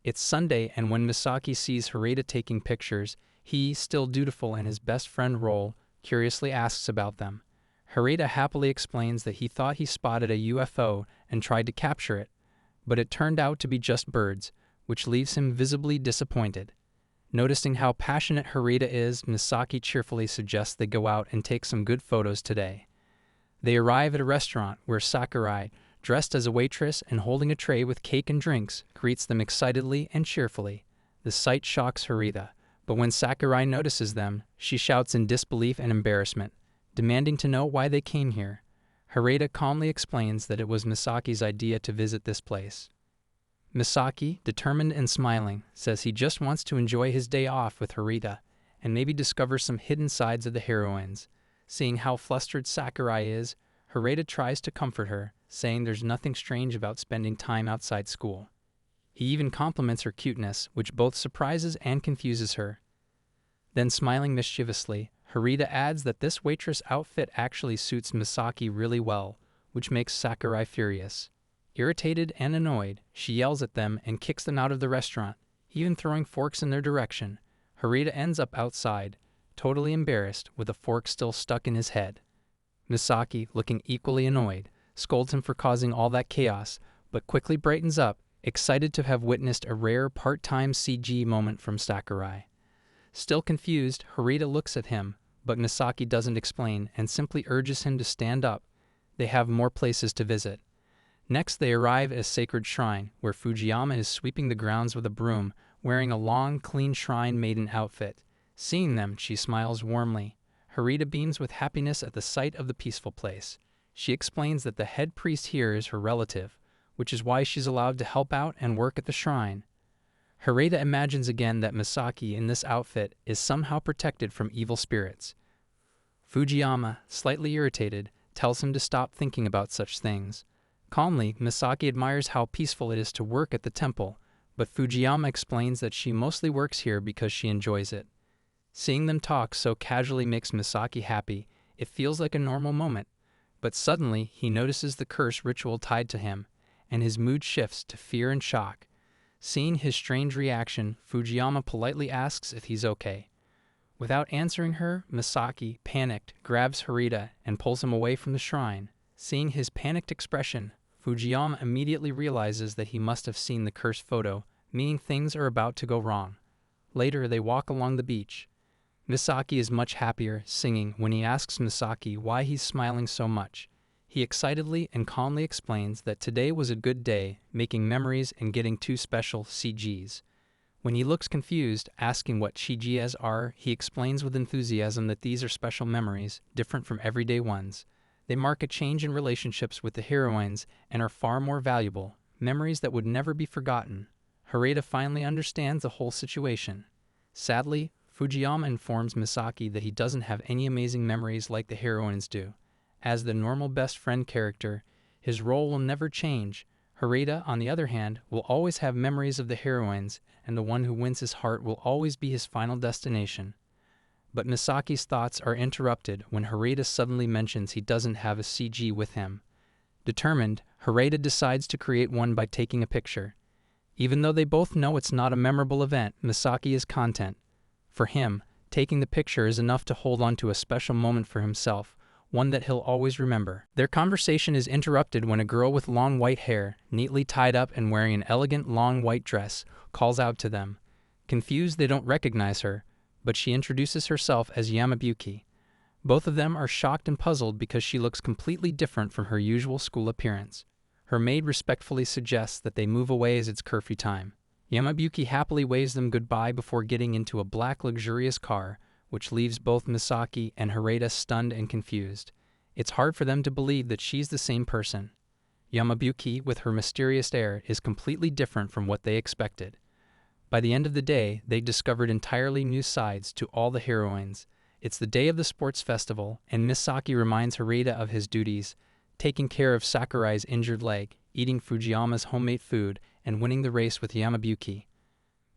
S1: It's Sunday, and when Misaki sees Harita taking pictures, he, still dutiful in his best friend role, curiously asks about them. Harita happily explains that he thought he spotted a UFO and tried to capture it, but it turned out to be just birds, which leaves him visibly disappointed. Noticing how passionate Harita is, Misaki cheerfully suggests they go out and take some good photos today. They arrive at a restaurant where Sakurai, dressed as a waitress and holding a tray with cake and drinks, greets them excitedly and cheerfully. The sight shocks Harita, but when Sakurai notices them, she shouts in disbelief and embarrassment, demanding to know why they came here. Harita calmly explains that it was Misaki's idea to visit this place. Misaki, determined and smiling, says he just wants to enjoy his day off with Harita and maybe discover some hidden sides of the heroines. Seeing how flustered Sakurai is, Harita tries to comfort her, saying there's nothing strange about spending time outside school. He even compliments her cuteness, which both surprises and confuses her. Then, smiling mischievously, Harita adds that this waitress outfit actually suits Misaki really well, which makes Sakurai furious. Irritated and annoyed, she yells at them and kicks them out of the restaurant, even throwing forks in their direction. Harita ends up outside, totally embarrassed, with a fork still stuck in his head. Misaki, looking equally annoyed, scolds him for causing all that chaos, but quickly brightens up, excited to have witnessed a rare part-time CG moment from Sakurai. Still confused, Harita looks at him, but Misaki doesn't explain and simply urges him to stand up. They have more places to visit. Next, they arrive at a sacred shrine, where Fujiyama is sweeping the grounds with a broom, wearing a long, clean shrine maiden outfit. Seeing them, she smiles warmly. Harita beams with happiness at the sight of the peaceful place. She explains that the head priest here is her relative, which is why she's allowed to help out and work at the shrine. Harita imagines again that Misaki in this outfit is somehow protected from evil spirits. Fujiyama, slightly irritated, tells him to stop thinking about such things. Calmly, Misaki admires how peaceful it is to work at the temple, but Fujiyama explains that she mostly works here because she enjoys it. Seeing them talk so casually makes Misaki happy. It feels like a normal moment, but suddenly he notices the curse ritual tied to him, and his mood shifts to fear and shock. Seeing his strange reaction, Fujiyama politely asks if he's okay. Without answering her, Misaki, panicked, grabs Harita and pulls him away from the shrine. Seeing his panicked expression, Fujiyama immediately realizes that he must have seen the cursed photo, meaning things are about to go wrong. Later, they walk along the beach. Misaki is much happier, singing, when he asks Misaki why he's smiling so much. He excitedly and calmly explains that today was a good day, making memories and getting 2 special CGs. When he looks confused, asking what CGs are, he explains with enthusiasm that these are special memories, different from everyday ones. They mark a change in relationships with the heroines and are far more valuable, memories that would never be forgotten. Harita finally understands the whole situation. Sadly, Fujiyama informs Misaki that he doesn't have any amazing memories like the heroines do. As the normal best friend character, his role will never change. Harada, on the other hand, will always have memories of the heroines, and the one who wins his heart will always be his final destination. But Misaki's thoughts are interrupted when Harada suddenly mentions he doesn't have a CG with him. Determined, Harada decides to create one by taking a picture. Even though they both know it's not a memorable event, Misaki is content. For him, taking the picture is enough to hold on to a special moment for himself, one that he'll always remember. Their conversation is interrupted when a girl with long white hair, neatly tied up and wearing an elegant long white dress, calls out to them. Confused, they don't recognize her, but she introduces herself as Yamabuki. Both of them are shocked and puzzled because she looks completely different from her usual school appearance. Her maid respectfully suggests that they move away as it's curfew time. Yamabuki happily waves them goodbye before getting into a black luxurious car, which leaves both Misaki and Harada stunned and confused. It's hard for them to believe that she's the same person. Yamabuki, with her mysterious air, is completely different from what they expected. By the end of the day, they discovered entirely new sides to all the heroines. It's the day of the sports festival, and Misaki reminds Harada of his duties, taking care of Sakurai's injured leg, eating Fujiyama's homemade food, and winning the race with Yamabuki.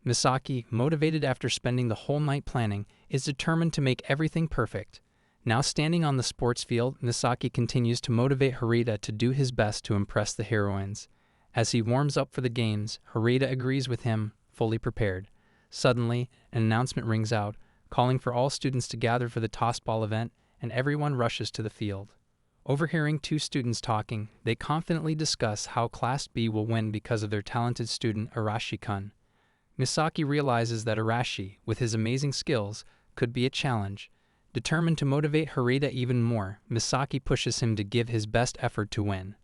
S1: Misaki, motivated after spending the whole night planning, is determined to make everything perfect. Now standing on the sports field, Misaki continues to motivate Harada to do his best to impress the heroines. As he warms up for the games, Harada agrees with him, fully prepared. Suddenly, an announcement rings out, calling for all students to gather for the tossball event, and everyone rushes to the field. Overhearing two students talking, they confidently discuss how Class B will win because of their talented student Arashi-kun. Misaki realizes that Arashi, with his amazing skills, could be a challenge. Determined to motivate Harada even more, Misaki pushes him to give his best effort to win.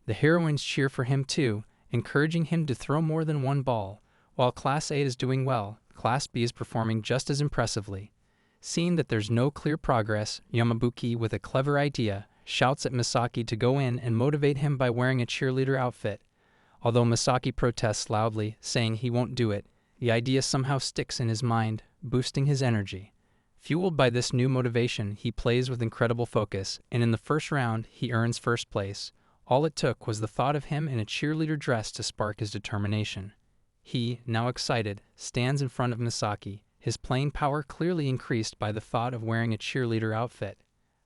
S1: The heroines cheer for him too, encouraging him to throw more than one ball. While Class A is doing well, Class B is performing just as impressively. Seeing that there's no clear progress, Yamabuki, with a clever idea, shouts at Misaki to go in and motivate him by wearing a cheerleader outfit. Although Misaki protests loudly, saying he won't do it, the idea somehow sticks in his mind, boosting his energy. Fueled by this new motivation, he plays with incredible focus, and in the first round, he earns first place. All it took was the thought of him in a cheerleader dress to spark his determination. He, now excited, stands in front of Misaki, his playing power clearly increased by the thought of wearing a cheerleader outfit.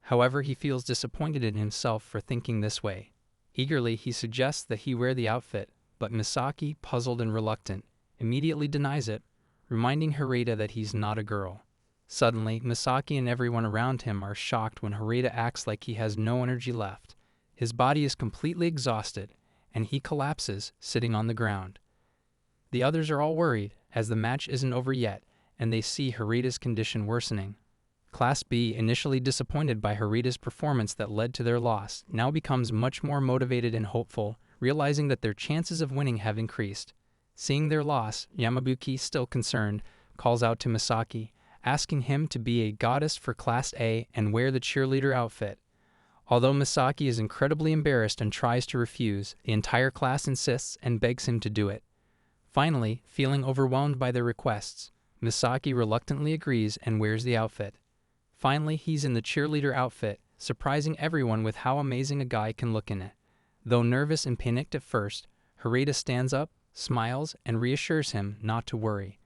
S1: However, he feels disappointed in himself for thinking this way. Eagerly, he suggests that he wear the outfit, but Misaki, puzzled and reluctant, immediately denies it, reminding Harada that he's not a girl. Suddenly, Misaki and everyone around him are shocked when Harada acts like he has no energy left. His body is completely exhausted, and he collapses, sitting on the ground. The others are all worried, as the match isn't over yet, and they see Harada's condition worsening. Class B, initially disappointed by Harada's performance that led to their loss, now becomes much more motivated and hopeful, realizing that their chances of winning have increased. Seeing their loss, Yamabuki, still concerned, calls out to Misaki, asking him to be a goddess for Class A and wear the cheerleader outfit. Although Misaki is incredibly embarrassed and tries to refuse, the entire class insists and begs him to do it. Finally, feeling overwhelmed by their requests, Misaki reluctantly agrees and wears the outfit. Finally, he's in the cheerleader outfit, surprising everyone with how amazing a guy can look in it. Though nervous and panicked at first, Harada stands up, smiles, and reassures him not to worry.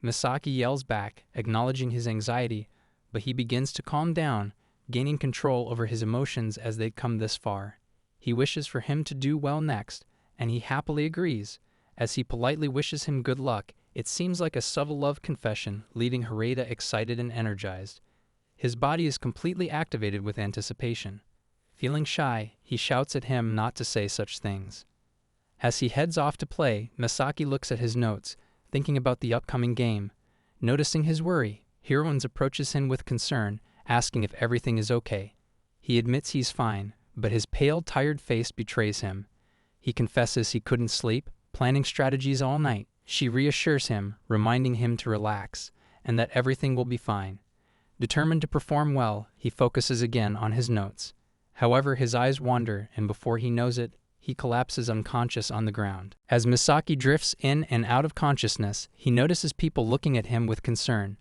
S1: Misaki yells back, acknowledging his anxiety, but he begins to calm down, gaining control over his emotions as they'd come this far. He wishes for him to do well next, and he happily agrees. As he politely wishes him good luck, it seems like a subtle love confession, leaving Harada excited and energized. His body is completely activated with anticipation. Feeling shy, he shouts at him not to say such things. As he heads off to play, Misaki looks at his notes, thinking about the upcoming game. Noticing his worry, Heroines approaches him with concern, asking if everything is okay. He admits he's fine, but his pale, tired face betrays him. He confesses he couldn't sleep, planning strategies all night. She reassures him, reminding him to relax, and that everything will be fine. Determined to perform well, he focuses again on his notes. However, his eyes wander, and before he knows it, he collapses unconscious on the ground. As Misaki drifts in and out of consciousness, he notices people looking at him with concern.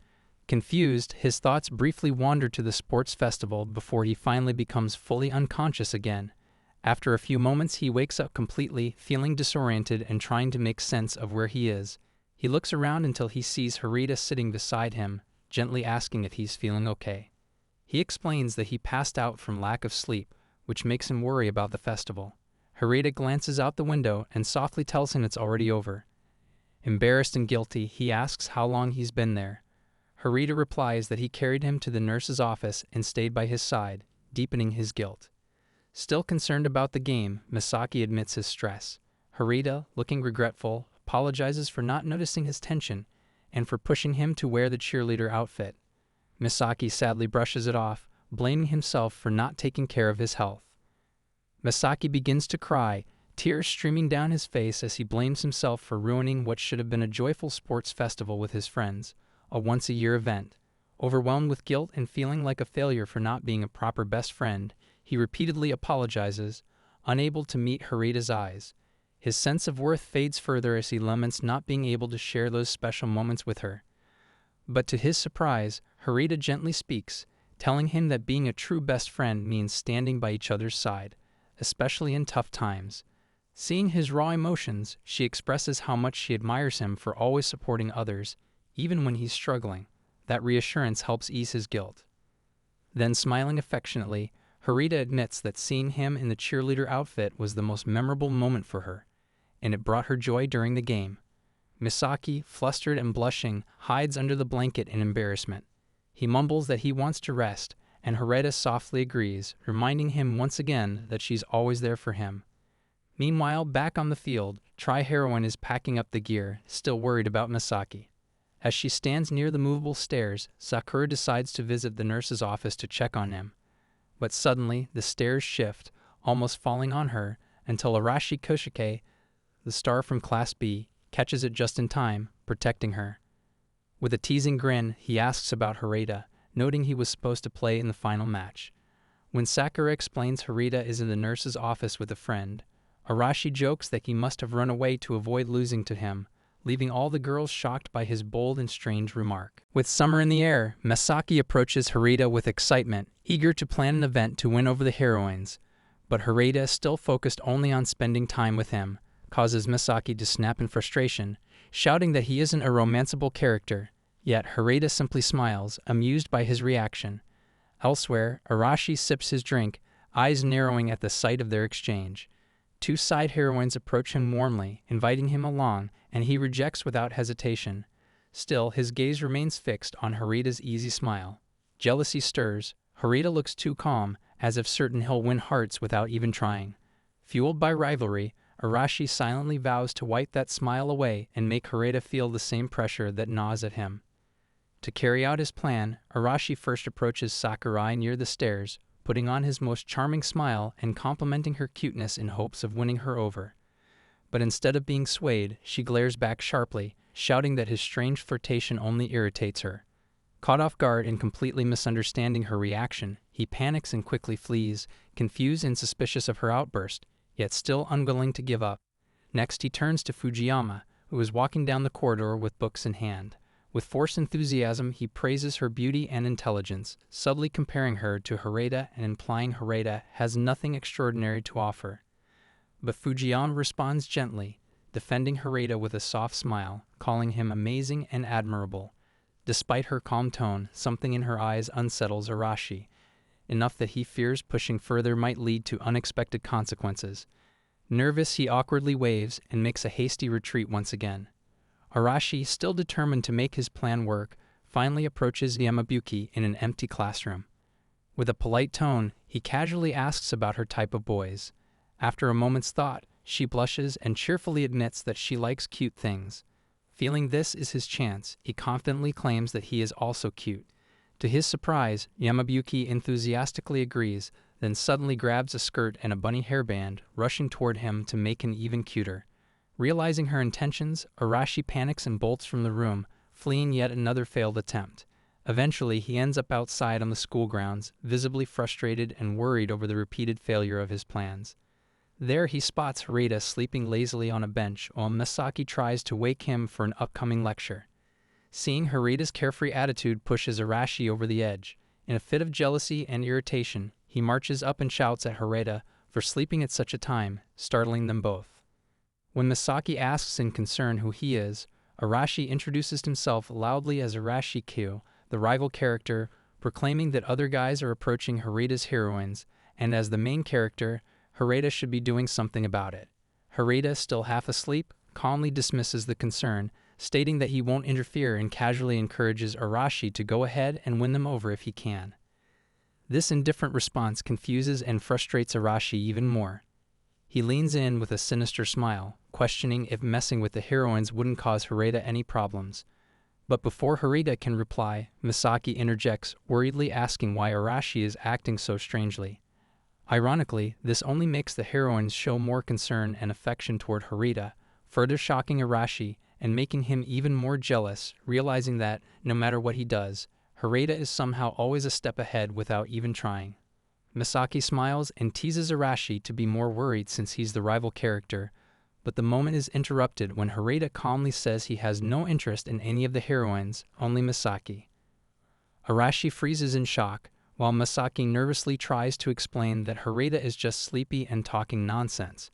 S1: Confused, his thoughts briefly wander to the sports festival before he finally becomes fully unconscious again. After a few moments, he wakes up completely, feeling disoriented and trying to make sense of where he is. He looks around until he sees Harita sitting beside him, gently asking if he's feeling okay. He explains that he passed out from lack of sleep, which makes him worry about the festival. Harita glances out the window and softly tells him it's already over. Embarrassed and guilty, he asks how long he's been there. Harita replies that he carried him to the nurse's office and stayed by his side, deepening his guilt. Still concerned about the game, Misaki admits his stress. Harita, looking regretful, apologizes for not noticing his tension and for pushing him to wear the cheerleader outfit. Misaki sadly brushes it off, blaming himself for not taking care of his health. Misaki begins to cry, tears streaming down his face as he blames himself for ruining what should have been a joyful sports festival with his friends, a once-a-year event. Overwhelmed with guilt and feeling like a failure for not being a proper best friend, he repeatedly apologizes, unable to meet Harita's eyes. His sense of worth fades further as he laments not being able to share those special moments with her. But to his surprise, Harita gently speaks, telling him that being a true best friend means standing by each other's side, especially in tough times. Seeing his raw emotions, she expresses how much she admires him for always supporting others, even when he's struggling. That reassurance helps ease his guilt. Then, smiling affectionately, Harita admits that seeing him in the cheerleader outfit was the most memorable moment for her, and it brought her joy during the game. Misaki, flustered and blushing, hides under the blanket in embarrassment. He mumbles that he wants to rest, and Harita softly agrees, reminding him once again that she's always there for him. Meanwhile, back on the field, Tri-Heroine is packing up the gear, still worried about Misaki. As she stands near the movable stairs, Sakura decides to visit the nurse's office to check on him. But suddenly, the stairs shift, almost falling on her, until Arashi Koshike, the star from Class B, catches it just in time, protecting her. With a teasing grin, he asks about Harita, noting he was supposed to play in the final match. When Sakura explains Harita is in the nurse's office with a friend, Arashi jokes that he must have run away to avoid losing to him, leaving all the girls shocked by his bold and strange remark. With summer in the air, Misaki approaches Harita with excitement, eager to plan an event to win over the heroines. But Harita, still focused only on spending time with him, causes Misaki to snap in frustration, shouting that he isn't a romanceable character. Yet Harita simply smiles, amused by his reaction. Elsewhere, Arashi sips his drink, eyes narrowing at the sight of their exchange. Two side heroines approach him warmly, inviting him along, and he rejects without hesitation. Still, his gaze remains fixed on Harita's easy smile. Jealousy stirs. Harita looks too calm, as if certain he'll win hearts without even trying. Fueled by rivalry, Arashi silently vows to wipe that smile away and make Harita feel the same pressure that gnaws at him. To carry out his plan, Arashi first approaches Sakurai near the stairs, putting on his most charming smile and complimenting her cuteness in hopes of winning her over. But instead of being swayed, she glares back sharply, shouting that his strange flirtation only irritates her. Caught off guard and completely misunderstanding her reaction, he panics and quickly flees, confused and suspicious of her outburst, yet still unwilling to give up. Next, he turns to Fujiyama, who is walking down the corridor with books in hand. With forced enthusiasm, he praises her beauty and intelligence, subtly comparing her to Harita and implying Harita has nothing extraordinary to offer. But Fujiyama responds gently, defending Harita with a soft smile, calling him amazing and admirable. Despite her calm tone, something in her eyes unsettles Arashi, enough that he fears pushing further might lead to unexpected consequences. Nervous, he awkwardly waves and makes a hasty retreat once again. Arashi, still determined to make his plan work, finally approaches Yamabuki in an empty classroom. With a polite tone, he casually asks about her type of boys. After a moment's thought, she blushes and cheerfully admits that she likes cute things. Feeling this is his chance, he confidently claims that he is also cute. To his surprise, Yamabuki enthusiastically agrees, then suddenly grabs a skirt and a bunny hairband, rushing toward him to make him even cuter. Realizing her intentions, Arashi panics and bolts from the room, fleeing yet another failed attempt. Eventually, he ends up outside on the school grounds, visibly frustrated and worried over the repeated failure of his plans. There he spots Harita sleeping lazily on a bench while Misaki tries to wake him for an upcoming lecture. Seeing Hareda's carefree attitude pushes Arashi over the edge. In a fit of jealousy and irritation, he marches up and shouts at Hareda for sleeping at such a time, startling them both. When Misaki asks in concern who he is, Arashi introduces himself loudly as Arashi-Q, the rival character, proclaiming that other guys are approaching Hareda's heroines, and as the main character, Hareda should be doing something about it. Hareda, still half asleep, calmly dismisses the concern, stating that he won't interfere and casually encourages Arashi to go ahead and win them over if he can. This indifferent response confuses and frustrates Arashi even more. He leans in with a sinister smile, questioning if messing with the heroines wouldn't cause Hareda any problems. But before Hareda can reply, Misaki interjects, worriedly asking why Arashi is acting so strangely. Ironically, this only makes the heroines show more concern and affection toward Hareda, further shocking Arashi and making him even more jealous, realizing that, no matter what he does, Hareda is somehow always a step ahead without even trying. Misaki smiles and teases Arashi to be more worried since he's the rival character, but the moment is interrupted when Hareda calmly says he has no interest in any of the heroines, only Misaki. Arashi freezes in shock, while Misaki nervously tries to explain that Hareda is just sleepy and talking nonsense.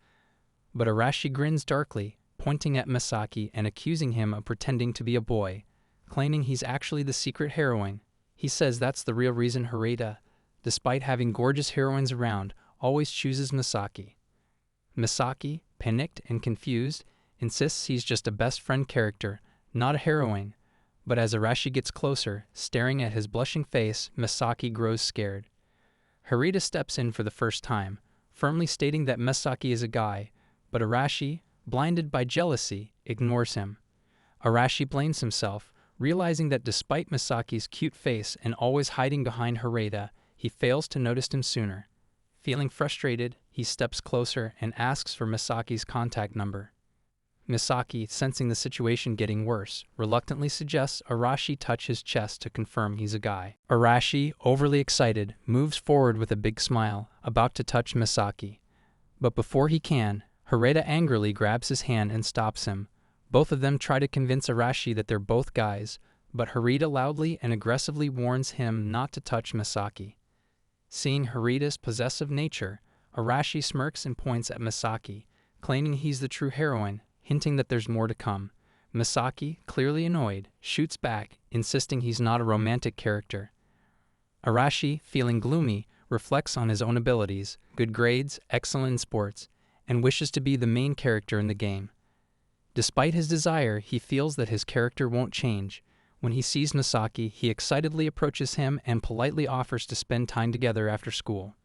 S1: But Arashi grins darkly, pointing at Misaki and accusing him of pretending to be a boy, claiming he's actually the secret heroine. He says that's the real reason Hareda, despite having gorgeous heroines around, always chooses Misaki. Misaki, panicked and confused, insists he's just a best friend character, not a heroine, but as Arashi gets closer, staring at his blushing face, Misaki grows scared. Hareda steps in for the first time, firmly stating that Misaki is a guy, but Arashi, blinded by jealousy, ignores him. Arashi blames himself, realizing that despite Misaki's cute face and always hiding behind Hareda, he fails to notice him sooner. Feeling frustrated, he steps closer and asks for Misaki's contact number. Misaki, sensing the situation getting worse, reluctantly suggests Arashi touch his chest to confirm he's a guy. Arashi, overly excited, moves forward with a big smile, about to touch Misaki. But before he can, Hareda angrily grabs his hand and stops him. Both of them try to convince Arashi that they're both guys, but Hareda loudly and aggressively warns him not to touch Misaki. Seeing Hareda's possessive nature, Arashi smirks and points at Misaki, claiming he's the true heroine, hinting that there's more to come. Misaki, clearly annoyed, shoots back, insisting he's not a romantic character. Arashi, feeling gloomy, reflects on his own abilities, good grades, excellent in sports, and wishes to be the main character in the game. Despite his desire, he feels that his character won't change. When he sees Misaki, he excitedly approaches him and politely offers to spend time together after school.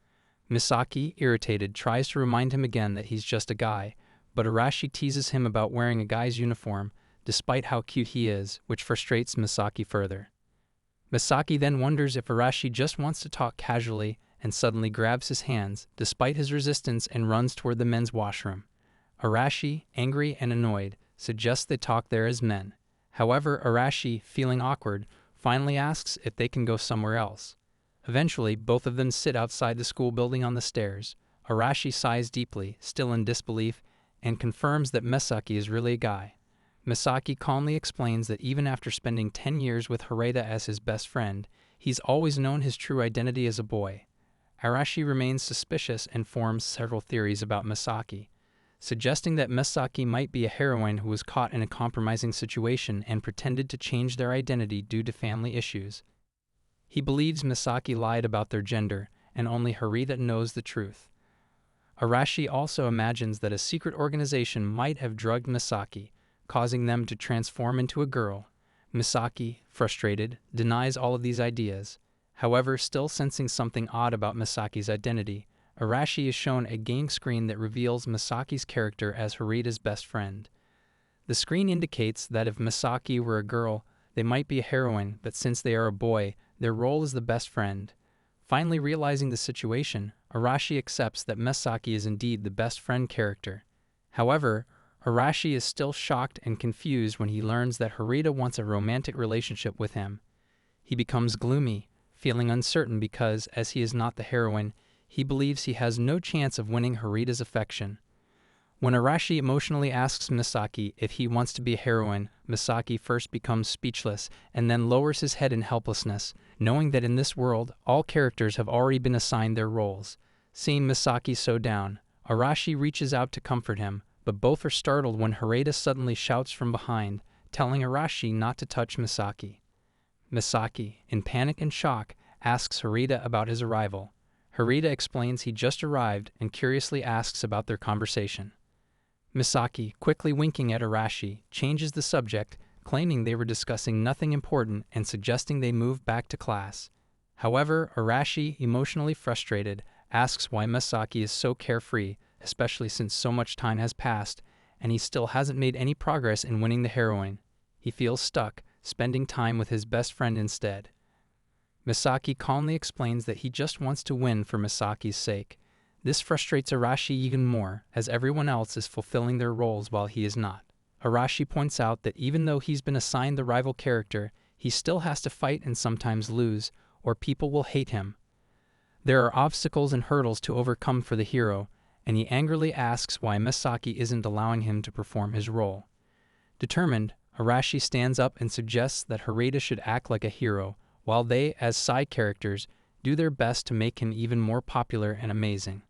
S1: Misaki, irritated, tries to remind him again that he's just a guy, but Arashi teases him about wearing a guy's uniform, despite how cute he is, which frustrates Misaki further. Misaki then wonders if Arashi just wants to talk casually and suddenly grabs his hands, despite his resistance, and runs toward the men's washroom. Arashi, angry and annoyed, suggests they talk there as men. However, Arashi, feeling awkward, finally asks if they can go somewhere else. Eventually, both of them sit outside the school building on the stairs. Arashi sighs deeply, still in disbelief, and confirms that Misaki is really a guy. Misaki calmly explains that even after spending 10 years with Hareda as his best friend, he's always known his true identity as a boy. Arashi remains suspicious and forms several theories about Misaki, suggesting that Misaki might be a heroine who was caught in a compromising situation and pretended to change their identity due to family issues. He believes Misaki lied about their gender, and only Hareda knows the truth. Arashi also imagines that a secret organization might have drugged Misaki, causing them to transform into a girl. Misaki, frustrated, denies all of these ideas. However, still sensing something odd about Misaki's identity, Arashi is shown a game screen that reveals Misaki's character as Hareda's best friend. The screen indicates that if Misaki were a girl, they might be a heroine, but since they are a boy, their role is the best friend. Finally realizing the situation, Arashi accepts that Misaki is indeed the best friend character. However, Arashi is still shocked and confused when he learns that Hareda wants a romantic relationship with him. He becomes gloomy, feeling uncertain because, as he is not the heroine, he believes he has no chance of winning Hareda's affection. When Arashi emotionally asks Misaki if he wants to be a heroine, Misaki first becomes speechless and then lowers his head in helplessness, knowing that in this world, all characters have already been assigned their roles. Seeing Misaki so down, Arashi reaches out to comfort him, but both are startled when Harada suddenly shouts from behind, telling Arashi not to touch Misaki. Misaki, in panic and shock, asks Harada about his arrival. Harada explains he just arrived and curiously asks about their conversation. Misaki, quickly winking at Arashi, changes the subject, claiming they were discussing nothing important and suggesting they move back to class. However, Arashi, emotionally frustrated, asks why Misaki is so carefree, especially since so much time has passed, and he still hasn't made any progress in winning the heroine. He feels stuck, spending time with his best friend instead. Misaki calmly explains that he just wants to win for Misaki's sake. This frustrates Arashi even more, as everyone else is fulfilling their roles while he is not. Arashi points out that even though he's been assigned the rival character, he still has to fight and sometimes lose, or people will hate him. There are obstacles and hurdles to overcome for the hero, and he angrily asks why Misaki isn't allowing him to perform his role. Determined, Arashi stands up and suggests that Harada should act like a hero, while they, as side characters, do their best to make him even more popular and amazing.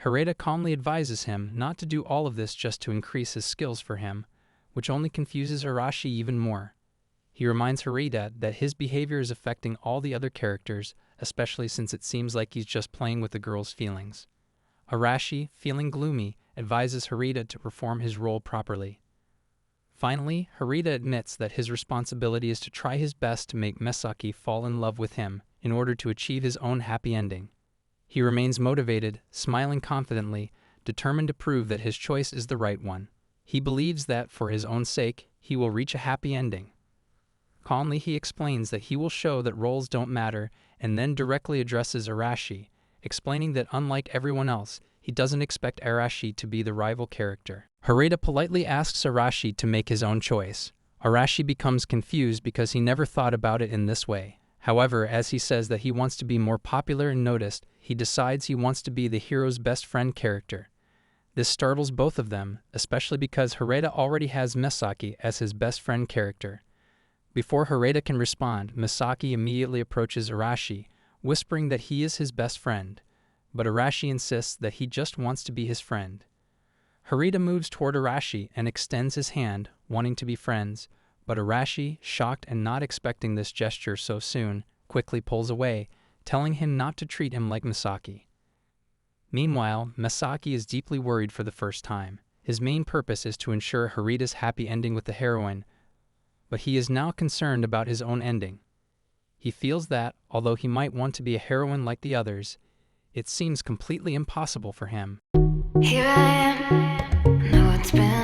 S1: Harada calmly advises him not to do all of this just to increase his skills for him, which only confuses Arashi even more. He reminds Harada that his behavior is affecting all the other characters, especially since it seems like he's just playing with the girl's feelings. Arashi, feeling gloomy, advises Harada to perform his role properly. Finally, Harada admits that his responsibility is to try his best to make Misaki fall in love with him in order to achieve his own happy ending. He remains motivated, smiling confidently, determined to prove that his choice is the right one. He believes that, for his own sake, he will reach a happy ending. Calmly, he explains that he will show that roles don't matter, and then directly addresses Arashi, explaining that unlike everyone else, he doesn't expect Arashi to be the rival character. Harada politely asks Arashi to make his own choice. Arashi becomes confused because he never thought about it in this way. However, as he says that he wants to be more popular and noticed, he decides he wants to be the hero's best friend character. This startles both of them, especially because Harada already has Misaki as his best friend character. Before Harada can respond, Misaki immediately approaches Arashi, whispering that he is his best friend, but Arashi insists that he just wants to be his friend. Harada moves toward Arashi and extends his hand, wanting to be friends, but Arashi, shocked and not expecting this gesture so soon, quickly pulls away, telling him not to treat him like Misaki. Meanwhile, Misaki is deeply worried for the first time. His main purpose is to ensure Harada's happy ending with the heroine, but he is now concerned about his own ending. He feels that, although he might want to be a heroine like the others, it seems completely impossible for him.
S2: Here I am, know it's been